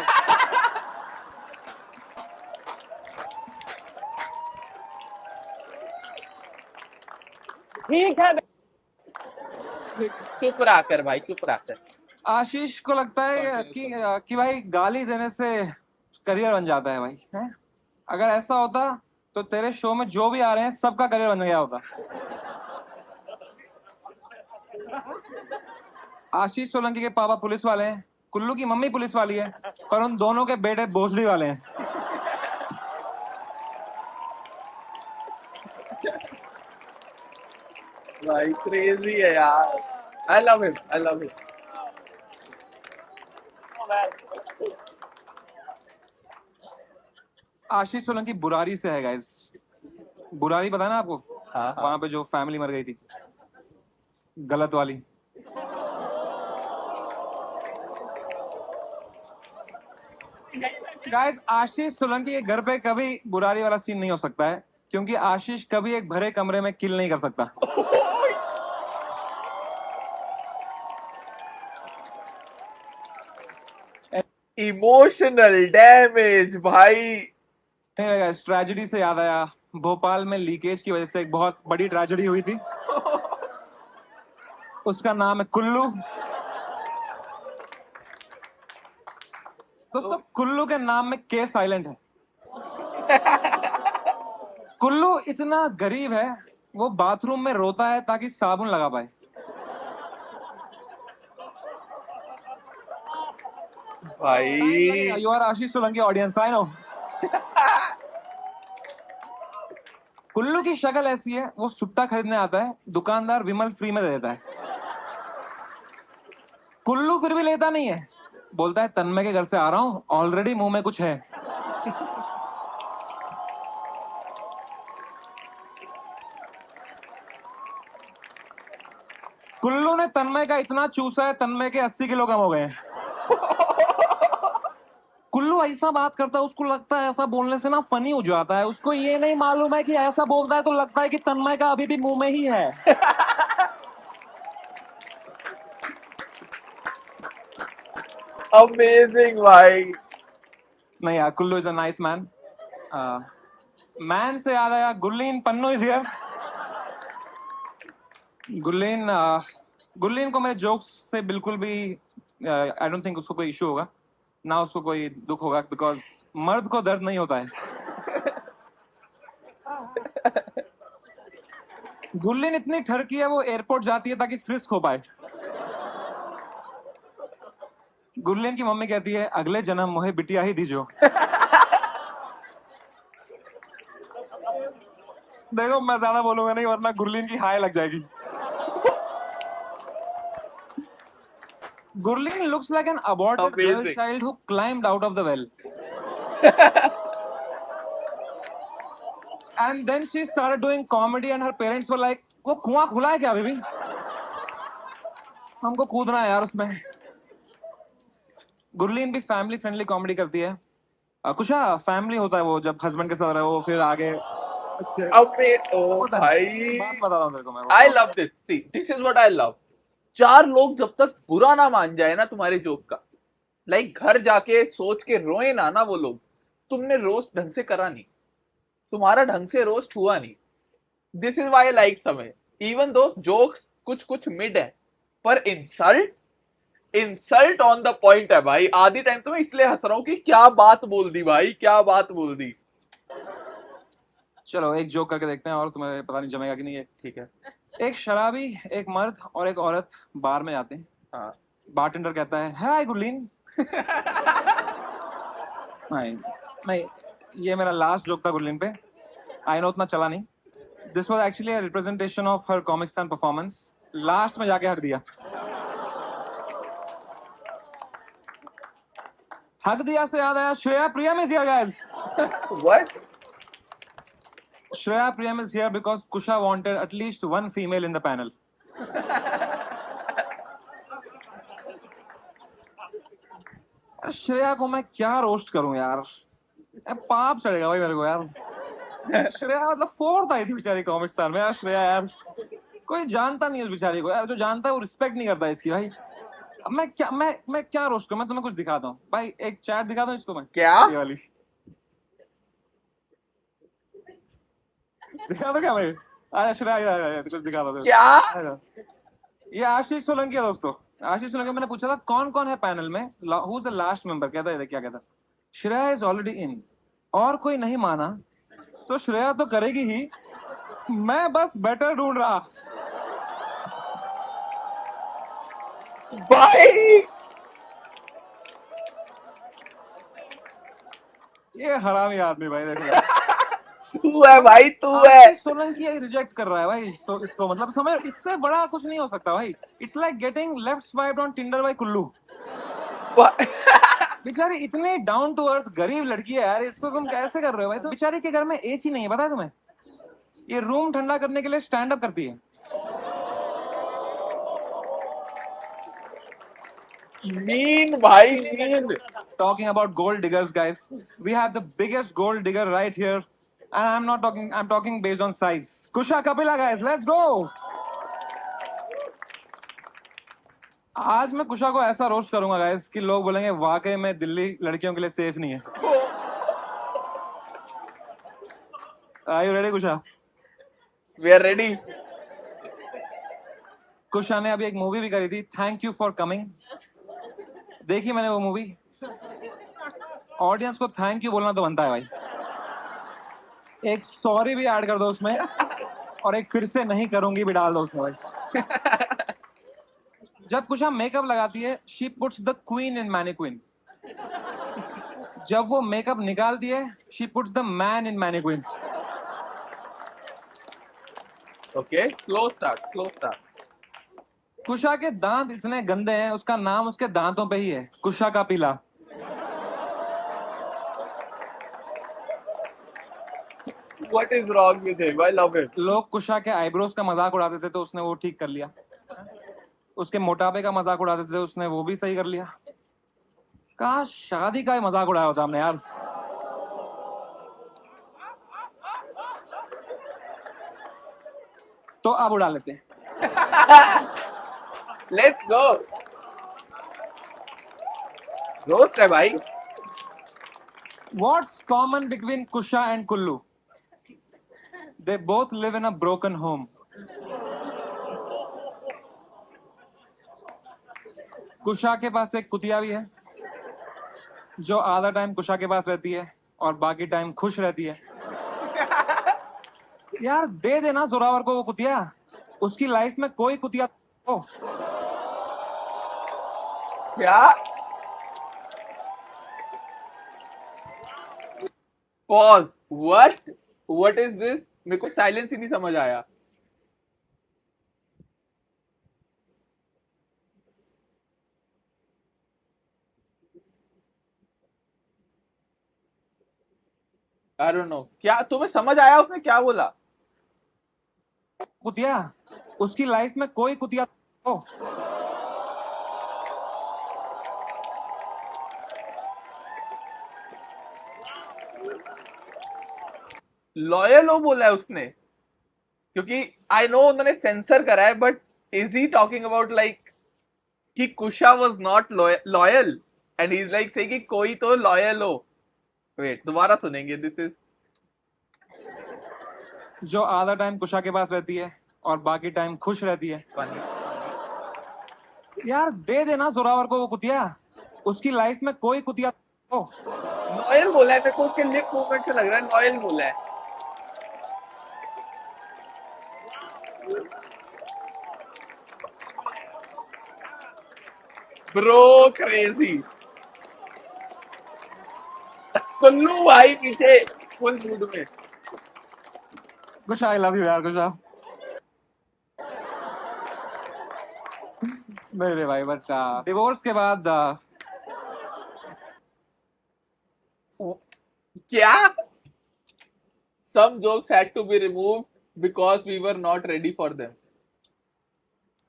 ठीक है, चुप रहा कर भाई, चुप रहा कर। आशीष को लगता है कि भाई गाली देने से करियर बन जाता है भाई, हैं? अगर ऐसा होता तो तेरे शो में जो भी आ रहे हैं सबका करियर बन गया होता। आशीष सोलंकी के पापा पुलिस वाले हैं, कुल्लू की मम्मी पुलिस वाली है, पर उन दोनों के बेटे भोसड़ी वाले हैं। भाई क्रेजी है यार, I love him, I love him. Ashish Solanki Burari से है गाइस। बुरारी पता है ना आपको? हाँ हाँ। वहां पे जो फैमिली मर गई थी, गलत वाली। गाइस आशीष सोलंकी के घर पे कभी बुरारी वाला सीन नहीं हो सकता है, क्योंकि आशीष कभी एक भरे कमरे में किल नहीं कर सकता। इमोशनल डैमेज भाई। गाइस ट्रेजेडी से याद आया, भोपाल में लीकेज की वजह से एक बहुत बड़ी ट्रेजेडी हुई थी। उसका नाम है कुल्लू। दोस्तों कुल्लू के नाम में के साइलेंट है। कुल्लू इतना गरीब है, वो बाथरूम में रोता है ताकि साबुन लगा पाए। भाई you are Ashish Solanki audience, I know. Kullu की शक्ल ऐसी है, वो सुट्टा खरीदने आता है, दुकानदार विमल फ्री में दे देता है। कुल्लू फिर भी लेता नहीं है, बोलता है तन्मय के घर से आ रहा हूं, ऑलरेडी मुंह में कुछ है। कुल्लू ने तन्मय का इतना चूसा है, तन्मय के 80 किलो कम हो गए हैं। कुल्लू ऐसा बात करता है, उसको लगता है ऐसा बोलने से ना फनी हो जाता है। उसको ये नहीं मालूम है कि ऐसा बोलता है तो लगता है कि तन्मय का अभी भी मुंह में ही है। अमेजिंग भाई। नहीं यार, Kullu is a nice man. Man से याद आया, गुल्लीन पन्नू इज हियर। गुल्लीन को मेरे जोक्स से बिल्कुल भी आई डोंट थिंक उसको कोई इशू होगा, ना उसको कोई दुख होगा, बिकॉज मर्द को दर्द नहीं होता है। गुल्लीन इतनी ठरकी है, वो एयरपोर्ट जाती है ताकि फ्रिस्क हो पाए। गुल्लीन की मम्मी कहती है अगले जन्म मोहे बिटिया ही दीजो। देखो मैं ज्यादा बोलूंगा नहीं, वरना गुरलीन की हाय लग जाएगी। Gurleen looks like an aborted girl Amazing. child who climbed out of the well. And then she started doing comedy and her parents were like, वो कुआं खुला है क्या बेबी? हमको कूदना है यार उसमें। गुरलीन भी फैमिली फ्रेंडली कॉमेडी करती है। कुशा फैमिली होता है वो, जब हस्बैंड के साथ रहे वो फिर आगे। ओ भाई, बात बताता हूँ तेरे को मैं। आई love this, see this is what I love. चार लोग जब तक बुरा ना मान जाए ना तुम्हारे जोक का, लाइक घर जाके सोच के रोए ना वो लोग, तुमने रोस्ट ढंग से करा नहीं, तुम्हारा ढंग से रोस्ट हुआ नहीं। This is why I like समय, इवन दो जोक्स कुछ कुछ मिड है, पर इंसल्ट ऑन द पॉइंट है भाई। आधी टाइम तो मैं इसलिए हंस रहा हूं कि क्या बात बोल दी भाई, क्या बात बोल दी। चलो एक जोक करके देखते हैं, और तुम्हें पता नहीं जमेगा कि नहीं है। ठीक है। एक शराबी, एक मर्द और एक औरत बार में जाते हैं। हाँ। बारटेंडर कहता है हाय गुरलीन। नहीं नहीं, ये मेरा लास्ट जोक था गुरलीन पे। आई नो उतना चला नहीं। This was actually a representation of her comic stand performance. Last में जाके हक दिया। हक दिया से याद आया, Shreya Priyam is here guys. What? Shreya Priyam is here because Kusha wanted at least one female in the panel. Shreya को मैं क्या रोस्ट करूं यार, पाप चढ़ेगा भाई मेरे को यार। श्रेया मतलब फोर्थ आई थी बेचारी कॉमिक स्टार में यार। श्रेया यार कोई जानता नहीं है उस बेचारी को यार, जो जानता है वो रिस्पेक्ट नहीं करता इसकी भाई। अब मैं क्या रोस्ट करूं, मैं तुम्हें कुछ दिखाता हूँ भाई, एक चैट दिखाता हूँ इसको मैं। क्या? ये वाली दिखा दो क्या भाई? आजा श्रेया, आजा कुछ दिखा दो क्या? आजा। ये आशीष सोलंकी है दोस्तों। आशीष सोलंकी, मैंने पूछा था कौन कौन है पैनल में, who is the last member, कहता है क्या कहता, श्रेया इज ऑलरेडी इन। और कोई नहीं माना तो श्रेया तो करेगी ही, मैं बस बेटर ढूंढ रहा। भाई ये हरामी आदमी भाई, देखो तू है भाई, तू है। आशीष सोलंकी रिजेक्ट कर रहा है भाई इसको, मतलब समझ, इससे बड़ा कुछ नहीं हो सकता भाई। It's like getting left swiped on Tinder by Kullu. बेचारी इतनी डाउन टू अर्थ गरीब लड़की है यार, इसको तुम कैसे कर रहे हो भाई? तो बेचारी के घर में एसी नहीं है, पता है तुम्हें? ये रूम ठंडा करने के लिए स्टैंड अप करती है। मीन भाई, mean. Talking about gold diggers, guys, we have the biggest gold digger right here, and I'm talking based on size. Kusha Kapila, guys, let's go. आज मैं कुशा को ऐसा रोस्ट करूंगा गाइस कि लोग बोलेंगे वाकई में दिल्ली लड़कियों के लिए सेफ नहीं है। Are you ready, Kusha? We are ready. कुशा ने अभी एक मूवी भी करी थी, थैंक यू फॉर कमिंग। देखी मैंने वो मूवी। ऑडियंस को थैंक यू बोलना तो बनता है भाई। एक सॉरी भी ऐड कर दो उसमें, और एक फिर से नहीं करूंगी भी डाल दो उसमें भाई। जब कुशा मेकअप लगाती है, she puts the queen in mannequin. जब वो मेकअप निकालती है, she puts the man in mannequin. Okay, slow start, slow start. कुशा के दांत इतने गंदे हैं, उसका नाम उसके दांतों पे ही है, कुशा का पीला। What is wrong with him? I love it. लोग कुशा के आईब्रोज का मजाक उड़ाते थे तो उसने वो ठीक कर लिया, उसके मोटापे का मजाक उड़ाते थे उसने वो भी सही कर लिया। काश शादी का ही मजाक उड़ाया होता हमने यार। तो अब उड़ा लेते हैं। Let's go. रोस्ट है भाई। What's common between Kusha and Kullu? They both live in a broken home. कुशा के पास एक कुतिया भी है जो आधा टाइम कुशा के पास रहती है और बाकी टाइम खुश रहती है। यार दे देना जोरावर को वो कुतिया, उसकी लाइफ में कोई कुतिया हो। क्या? Pause. What? What is this? मेरे को साइलेंस ही नहीं समझ आया। I don't know. क्या तुम्हें समझ आया उसने क्या बोला? कुतिया, उसकी लाइफ में कोई कुतिया हो। लॉयल हो बोला है उसने, क्योंकि आई नो उन्होंने सेंसर करा है, but is he talking about like कि Kusha was not loyal and he is like say कि कोई तो लॉयल हो। वेट, दोबारा सुनेंगे। दिस इज जो आधा टाइम कुशा के पास रहती है और बाकी टाइम खुश रहती है। फनी। यार दे देना जोरावर को वो कुतिया, उसकी लाइफ में कोई कुतिया हो। लॉयल बोला है, मेरे को उसके लिप मूवमेंट से लग रहा है लॉयल बोला है। Bro crazy. कुल्लू भाई पीछे फुल मूड में। कुशा आई लव यू यार कुशा। नहीं रे भाई, बट डिवोर्स के बाद क्या some jokes had to be removed because we were not ready for them.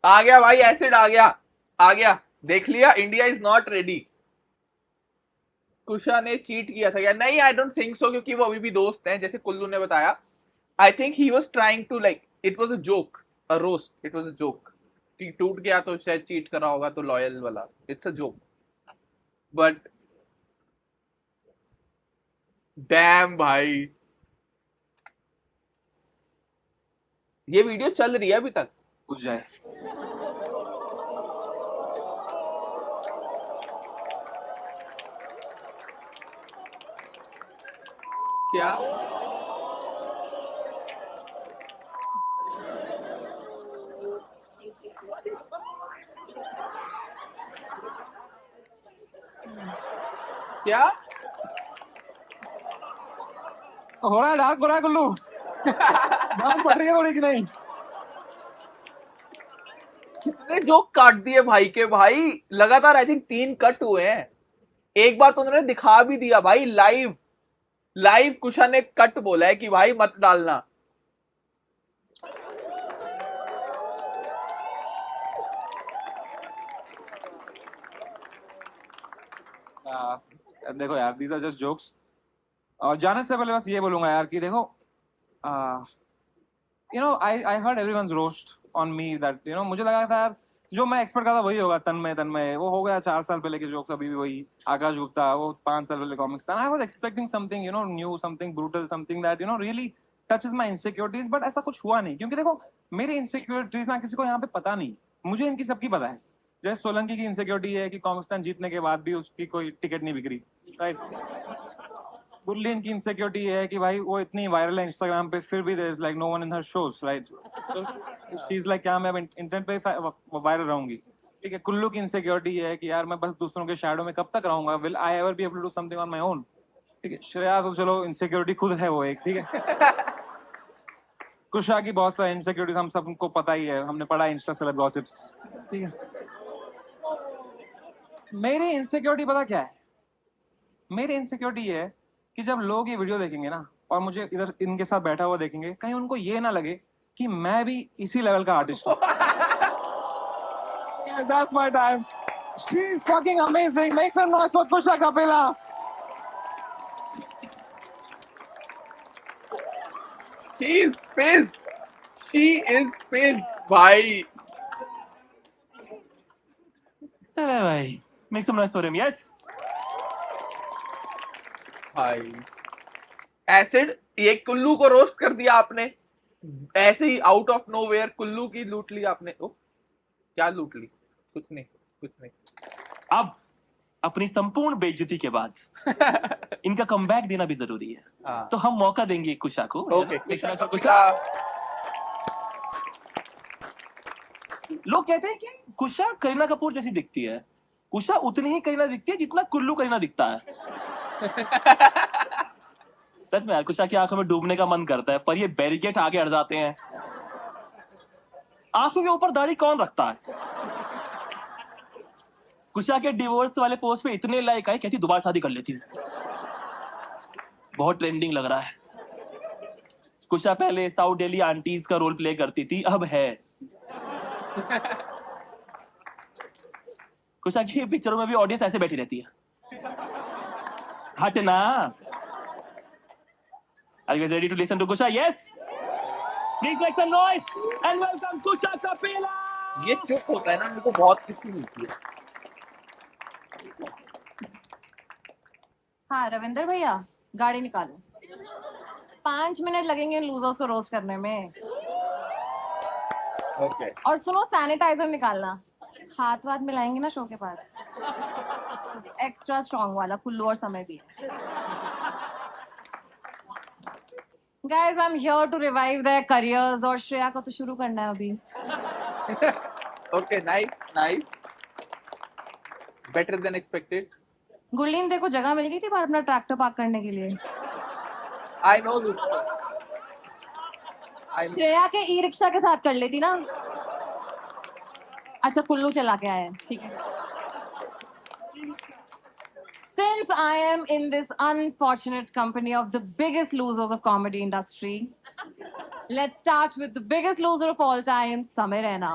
आ गया भाई, एसिड आ गया, देख लिया, इंडिया इज नॉट रेडी। कुशा ने चीट किया था क्या? नहीं, आई डोंट थिंक सो, क्योंकि वो अभी भी दोस्त हैं, जैसे कुल्लू ने बताया। I think he was trying to like, it was a joke, a roast, it was a joke. टूट गया तो शायद चीट कर रहा होगा, तो लॉयल वाला, it's a joke. But dam भाई, ये वीडियो चल रही है अभी तक। घुस जाए। क्या क्या हो रहा है, डार्क हो रहा है कुल्लू। डार्क पड़ रही है थोड़ी कि नहीं? कितने जोक काट दिए भाई के भाई, लगातार आई थिंक 3 कट हुए हैं। एक बार तो उन्होंने दिखा भी दिया भाई, लाइव कुशा ने कट बोला है कि भाई मत डालना। देखो यार, these are just jokes। और जाने से पहले बस ये बोलूंगा यार कि देखो, I heard everyone's roast on me that मुझे लगा था यार जो मैं एक्सपेक्ट करता वही होगा। तन्मय वो हो गया 4 साल पहले के जोक्स, अभी भी वही। आकाश गुप्ता वो 5 साल पहले कॉमिक्स था। I was expecting something new, something brutal, something that really touches my insecurities, but ऐसा कुछ हुआ नहीं। क्योंकि देखो मेरी इनसिक्योरिटीज ना किसी को यहाँ पे पता नहीं, मुझे इनकी सबकी पता है। जैसे सोलंकी की इनसिक्योरिटी है कि कॉमिक्स जीतने के बाद भी उसकी कोई टिकट नहीं बिक रही, राइट। गुरलीन की इनसिक्योरिटी है कि भाई वो इतनी वायरल है इंस्टाग्राम पे, फिर भी there is like no one in her shows, right. She is like क्या मैं इंटरनेट पे वायरल रहूंगी, ठीक है। कुल्लू की इनसिक्योरिटी है कि यार मैं बस दूसरों के शैडो में कब तक रहूंगा, will I ever be able to do something on my own, ठीक है। श्रेया तो चलो इनसिक्योरिटी खुद है वो एक, ठीक है। कुशा की बहुत सारी इनसिक्योरिटीज हम सबको पता ही है, हमने पढ़ा इंस्टा सेलेब गॉसिप्स, ठीक है। मेरी इनसिक्योरिटी पता क्या है? मेरी इनसिक्योरिटी है कि जब लोग ये वीडियो देखेंगे ना और मुझे इधर इनके साथ बैठा हुआ देखेंगे, कहीं उनको ये ना लगे कि मैं भी इसी लेवल का आर्टिस्ट हूँ। Yes, that's my time. She's fucking amazing. Make some noise for Kusha Kapila. She is pissed. She is pissed, भाई। अरे भाई, make some noise for him, yes? भाई एसिड, ये कुल्लू को रोस्ट कर दिया आपने, ऐसे ही आउट ऑफ नोवेयर कुल्लू की लूट ली आपने। ओ, क्या लूट ली? कुछ नहीं। अब अपनी संपूर्ण बेइज्जती के बाद इनका कमबैक देना भी जरूरी है। हाँ। तो हम मौका देंगे कुशा को। ओके, कुशा। लोग कहते हैं कि कुशा करीना कपूर जैसी दिखती है। कुशा उतनी ही करीना दिखती है जितना कुल्लू करीना दिखता है। सच में यार, कुशा की आंखों में डूबने का मन करता है, पर ये बैरिकेड आगे अड़ जाते हैं। आंखों के ऊपर दाढ़ी कौन रखता है? कुशा के डिवोर्स वाले पोस्ट पे इतने लाइक आए, कहती दोबारा शादी कर लेती हूँ। बहुत ट्रेंडिंग लग रहा है। कुशा पहले साउथ दिल्ली आंटीज का रोल प्ले करती थी, अब है। कुशा की पिक्चरों में भी ऑडियंस ऐसे बैठी रहती है। हटना। Are you guys ready to listen to Kusha? Yes? Please make some noise and welcome Kusha Kapila! ये चुप होता है ना, मेरे को बहुत खुशी मिलती है। हाँ रविंदर भैया, गाड़ी निकालो। 5 मिनट लगेंगे इन लूजर्स को रोस्ट करने में। ओके। और सुनो, सैनिटाइजर निकालना, हाथ वाथ मिलाएंगे ना शो के बाद। एक्स्ट्रा स्ट्रॉन्ग वाला, कुल्लू और समय भी। Guys, I'm here to revive their careers और श्रेया को तो शुरू करना है अभी। Okay, nice. Better than expected. Gurleen देखो, जगह मिल गई थी बाहर अपना ट्रैक्टर पार्क करने के लिए। I know this. श्रेया के ई रिक्शा के साथ कर लेती ना। अच्छा, कुल्लू चला के आया है, ठीक है। Since I am in this unfortunate company of the biggest losers of comedy industry. Let's start with the biggest loser of all time, Samir Raina.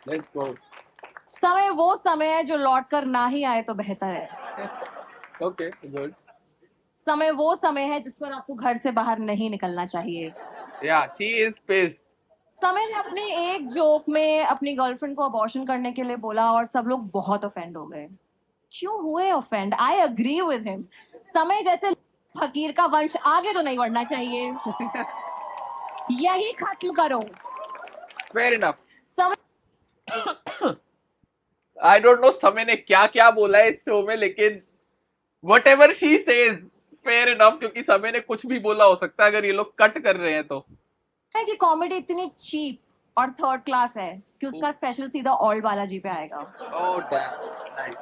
Let's go. समय वो समय है जो लौट कर ना ही आए तो बेहतर है. Okay, good. समय वो समय है जिस पर आपको घर से बाहर नहीं निकलना चाहिए. Yeah, she is pissed. समय ने अपने एक जोक में अपनी गर्लफ्रेंड को अबॉर्शन करने के लिए बोला और सब लोग बहुत ऑफेंड हो गए. क्यों हुए offend? I agree with him. समय जैसे फकीर का वंश आगे तो नहीं बढ़ना चाहिए. यही खत्म करो. Fair enough. समय I don't know समय ने क्या क्या बोला है इस शो में, लेकिन whatever she says, fair enough, क्योंकि समय ने कुछ भी बोला हो सकता है अगर ये लोग कट कर रहे हैं तो. है कि कॉमेडी इतनी चीप और थर्ड क्लास है कि उसका स्पेशल सीधा ओल्ड बालाजी पे आएगा. Oh damn. Nice.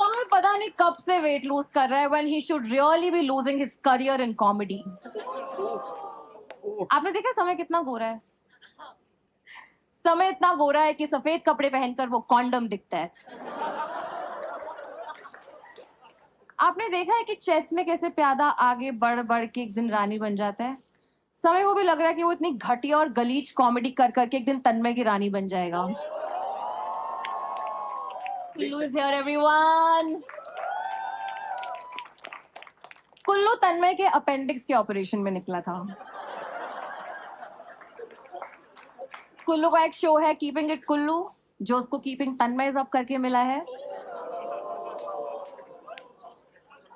समय पता नहीं कब से वेट लूज कर रहा है when he should really be losing his career in comedy. आपने देखा समय कितना गोरा है? समय इतना गोरा है कि सफेद कपड़े पहनकर वो कॉन्डम दिखता है. आपने देखा है कि चेस में कैसे प्यादा आगे बढ़ बढ़ के एक दिन रानी बन जाता है. समय को भी लग रहा है कि वो इतनी घटिया और गलीज कॉमेडी कर करके एक दिन तन्मय की रानी बन जाएगा. Kullu is here everyone. Kullu तन्मय के अपेंडिक्स के ऑपरेशन में निकला था. कुल्लू का एक शो है कीपिंग इट कुल्लू, जो उसको कीपिंग तन्मय जब करके मिला है.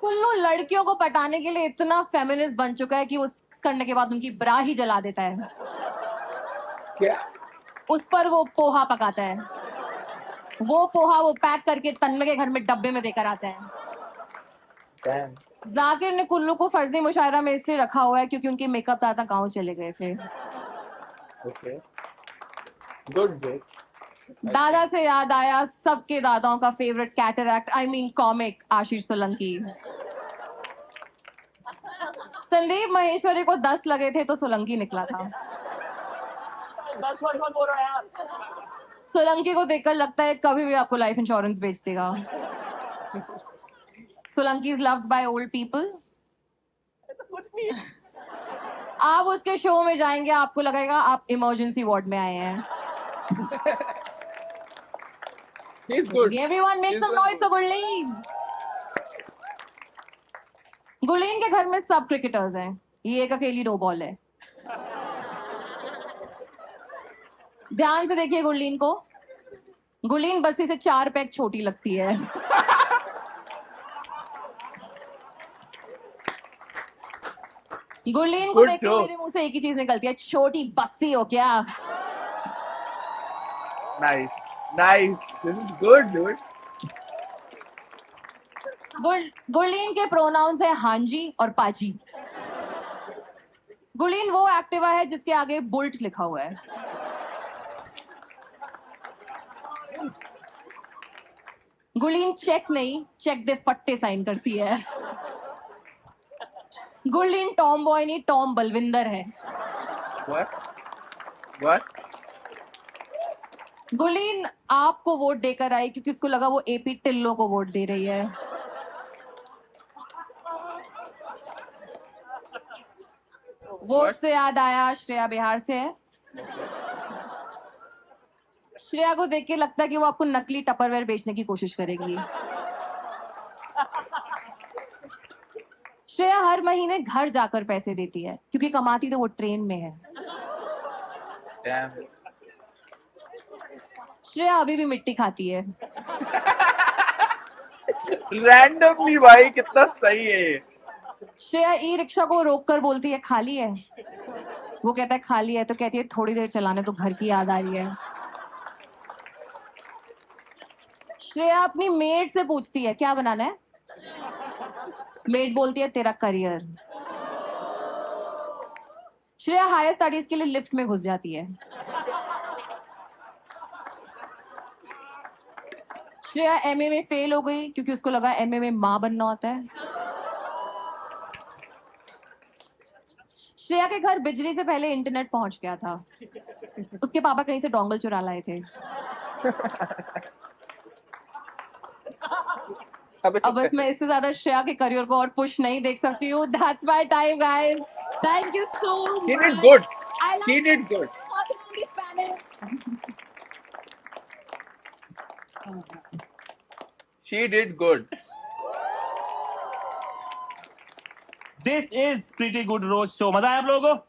कुल्लू लड़कियों को पटाने के लिए इतना फेमिनिस्ट बन चुका है कि वो सेक्स करने के बाद उनकी ब्रा ही जला देता है. क्या? उस पर वो पोहा पकाता है. वो पोहा वो पैक करके तन्मय के घर में डब्बे में देकर आता है. Damn. जाकिर ने कुल्लू को फर्जी मुशायरा में इसलिए रखा हुआ है क्योंकि उनके मेकअप दादा गांव चले गए थे. Okay. Good joke. दादा से याद आया सबके दादाओं का favourite cataract I mean comic Ashish Solanki. Sandeep Maheshwari को 10 लगे थे तो सोलंकी निकला था. सोलंकी को देखकर लगता है कभी भी आपको लाइफ इंश्योरेंस बेच देगा. Solanki is loved by old people. आप उसके शो में जाएंगे आपको लगेगा आप इमरजेंसी वार्ड में आए हैं. He's good. Everyone make some noise for Gurleen. Gurleen के घर में सब क्रिकेटर्स हैं. ये एक अकेली नो बॉल है. ध्यान से देखिए गुरलीन को. गुरलीन बस्ती से 4 पैक छोटी लगती है. गुरलीन को Good देख के joke. मेरे मुंह से एक ही चीज निकलती है, छोटी बस्सी हो क्या. Nice. Nice. This is good, dude. Gurleen के प्रोनाउंस है हांजी और पाजी. गुरलीन वो एक्टिवा है जिसके आगे बुल्ट लिखा हुआ है. गुरलीन चेक नहीं चेक दे फट्टे साइन करती है. गुरलीन टॉम बॉय नहीं टॉम बलविंदर है. What? What? गुरलीन आपको वोट देकर आई क्योंकि उसको लगा वो एपी टिल्लो को वोट दे रही है. वोट से याद आया श्रेया बिहार से है. श्रेया को देख के लगता है कि वो आपको नकली टपरवेयर बेचने की कोशिश करेगी. श्रेया हर महीने घर जाकर पैसे देती है क्योंकि कमाती तो वो ट्रेन में है. Damn. श्रेया अभी भी मिट्टी खाती है. Randomly भाई कितना सही है ये. श्रेया ई रिक्शा को रोक कर बोलती है खाली है. वो कहता है खाली है तो कहती है थोड़ी देर चलाने तो घर की याद आ रही है. श्रेया अपनी मेड से पूछती है क्या बनाना है. मेड बोलती है तेरा करियर. श्रेया हायर स्टडीज के लिए लिफ्ट में घुस जाती है. श्रेया एमए में फेल हो गई क्योंकि उसको लगा एमए में मां बनना होता है. श्रेया के घर बिजली से पहले इंटरनेट पहुंच गया था. उसके पापा कहीं से डोंगल चुरा लाए थे. अबे अब बस मैं इससे ज्यादा श्रेया के करियर को और पुश नहीं देख सकती हूँ. That's my time, guys. Thank you so She much. did good. I She like did good. talking on this panel. She did good. This is pretty good roast show. मजा आया आप लोगों को?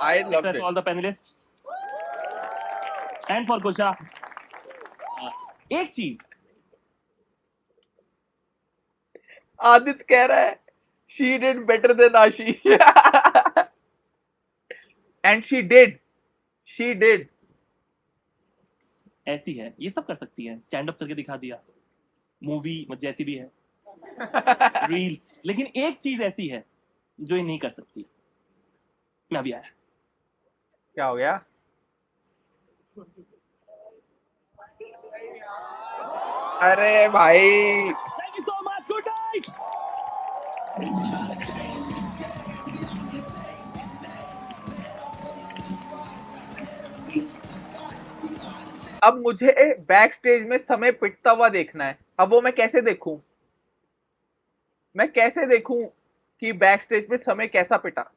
I loved Express it. all the panelists and for Kusha. एक चीज आदित्य कह रहा है she did better than Ashish. And she did. She did. ऐसी है, ये सब कर सकती है. स्टैंड अप करके दिखा दिया, मूवी जैसी भी है, रील्स. लेकिन एक चीज ऐसी है जो ये नहीं कर सकती. मैं अभी आया. क्या हो गया? अरे भाई Thank you so much. Good night. अब मुझे बैक स्टेज में समय पिटता हुआ देखना है. अब वो मैं कैसे देखूं? मैं कैसे देखूं कि बैक स्टेज पे समय कैसा पिटा?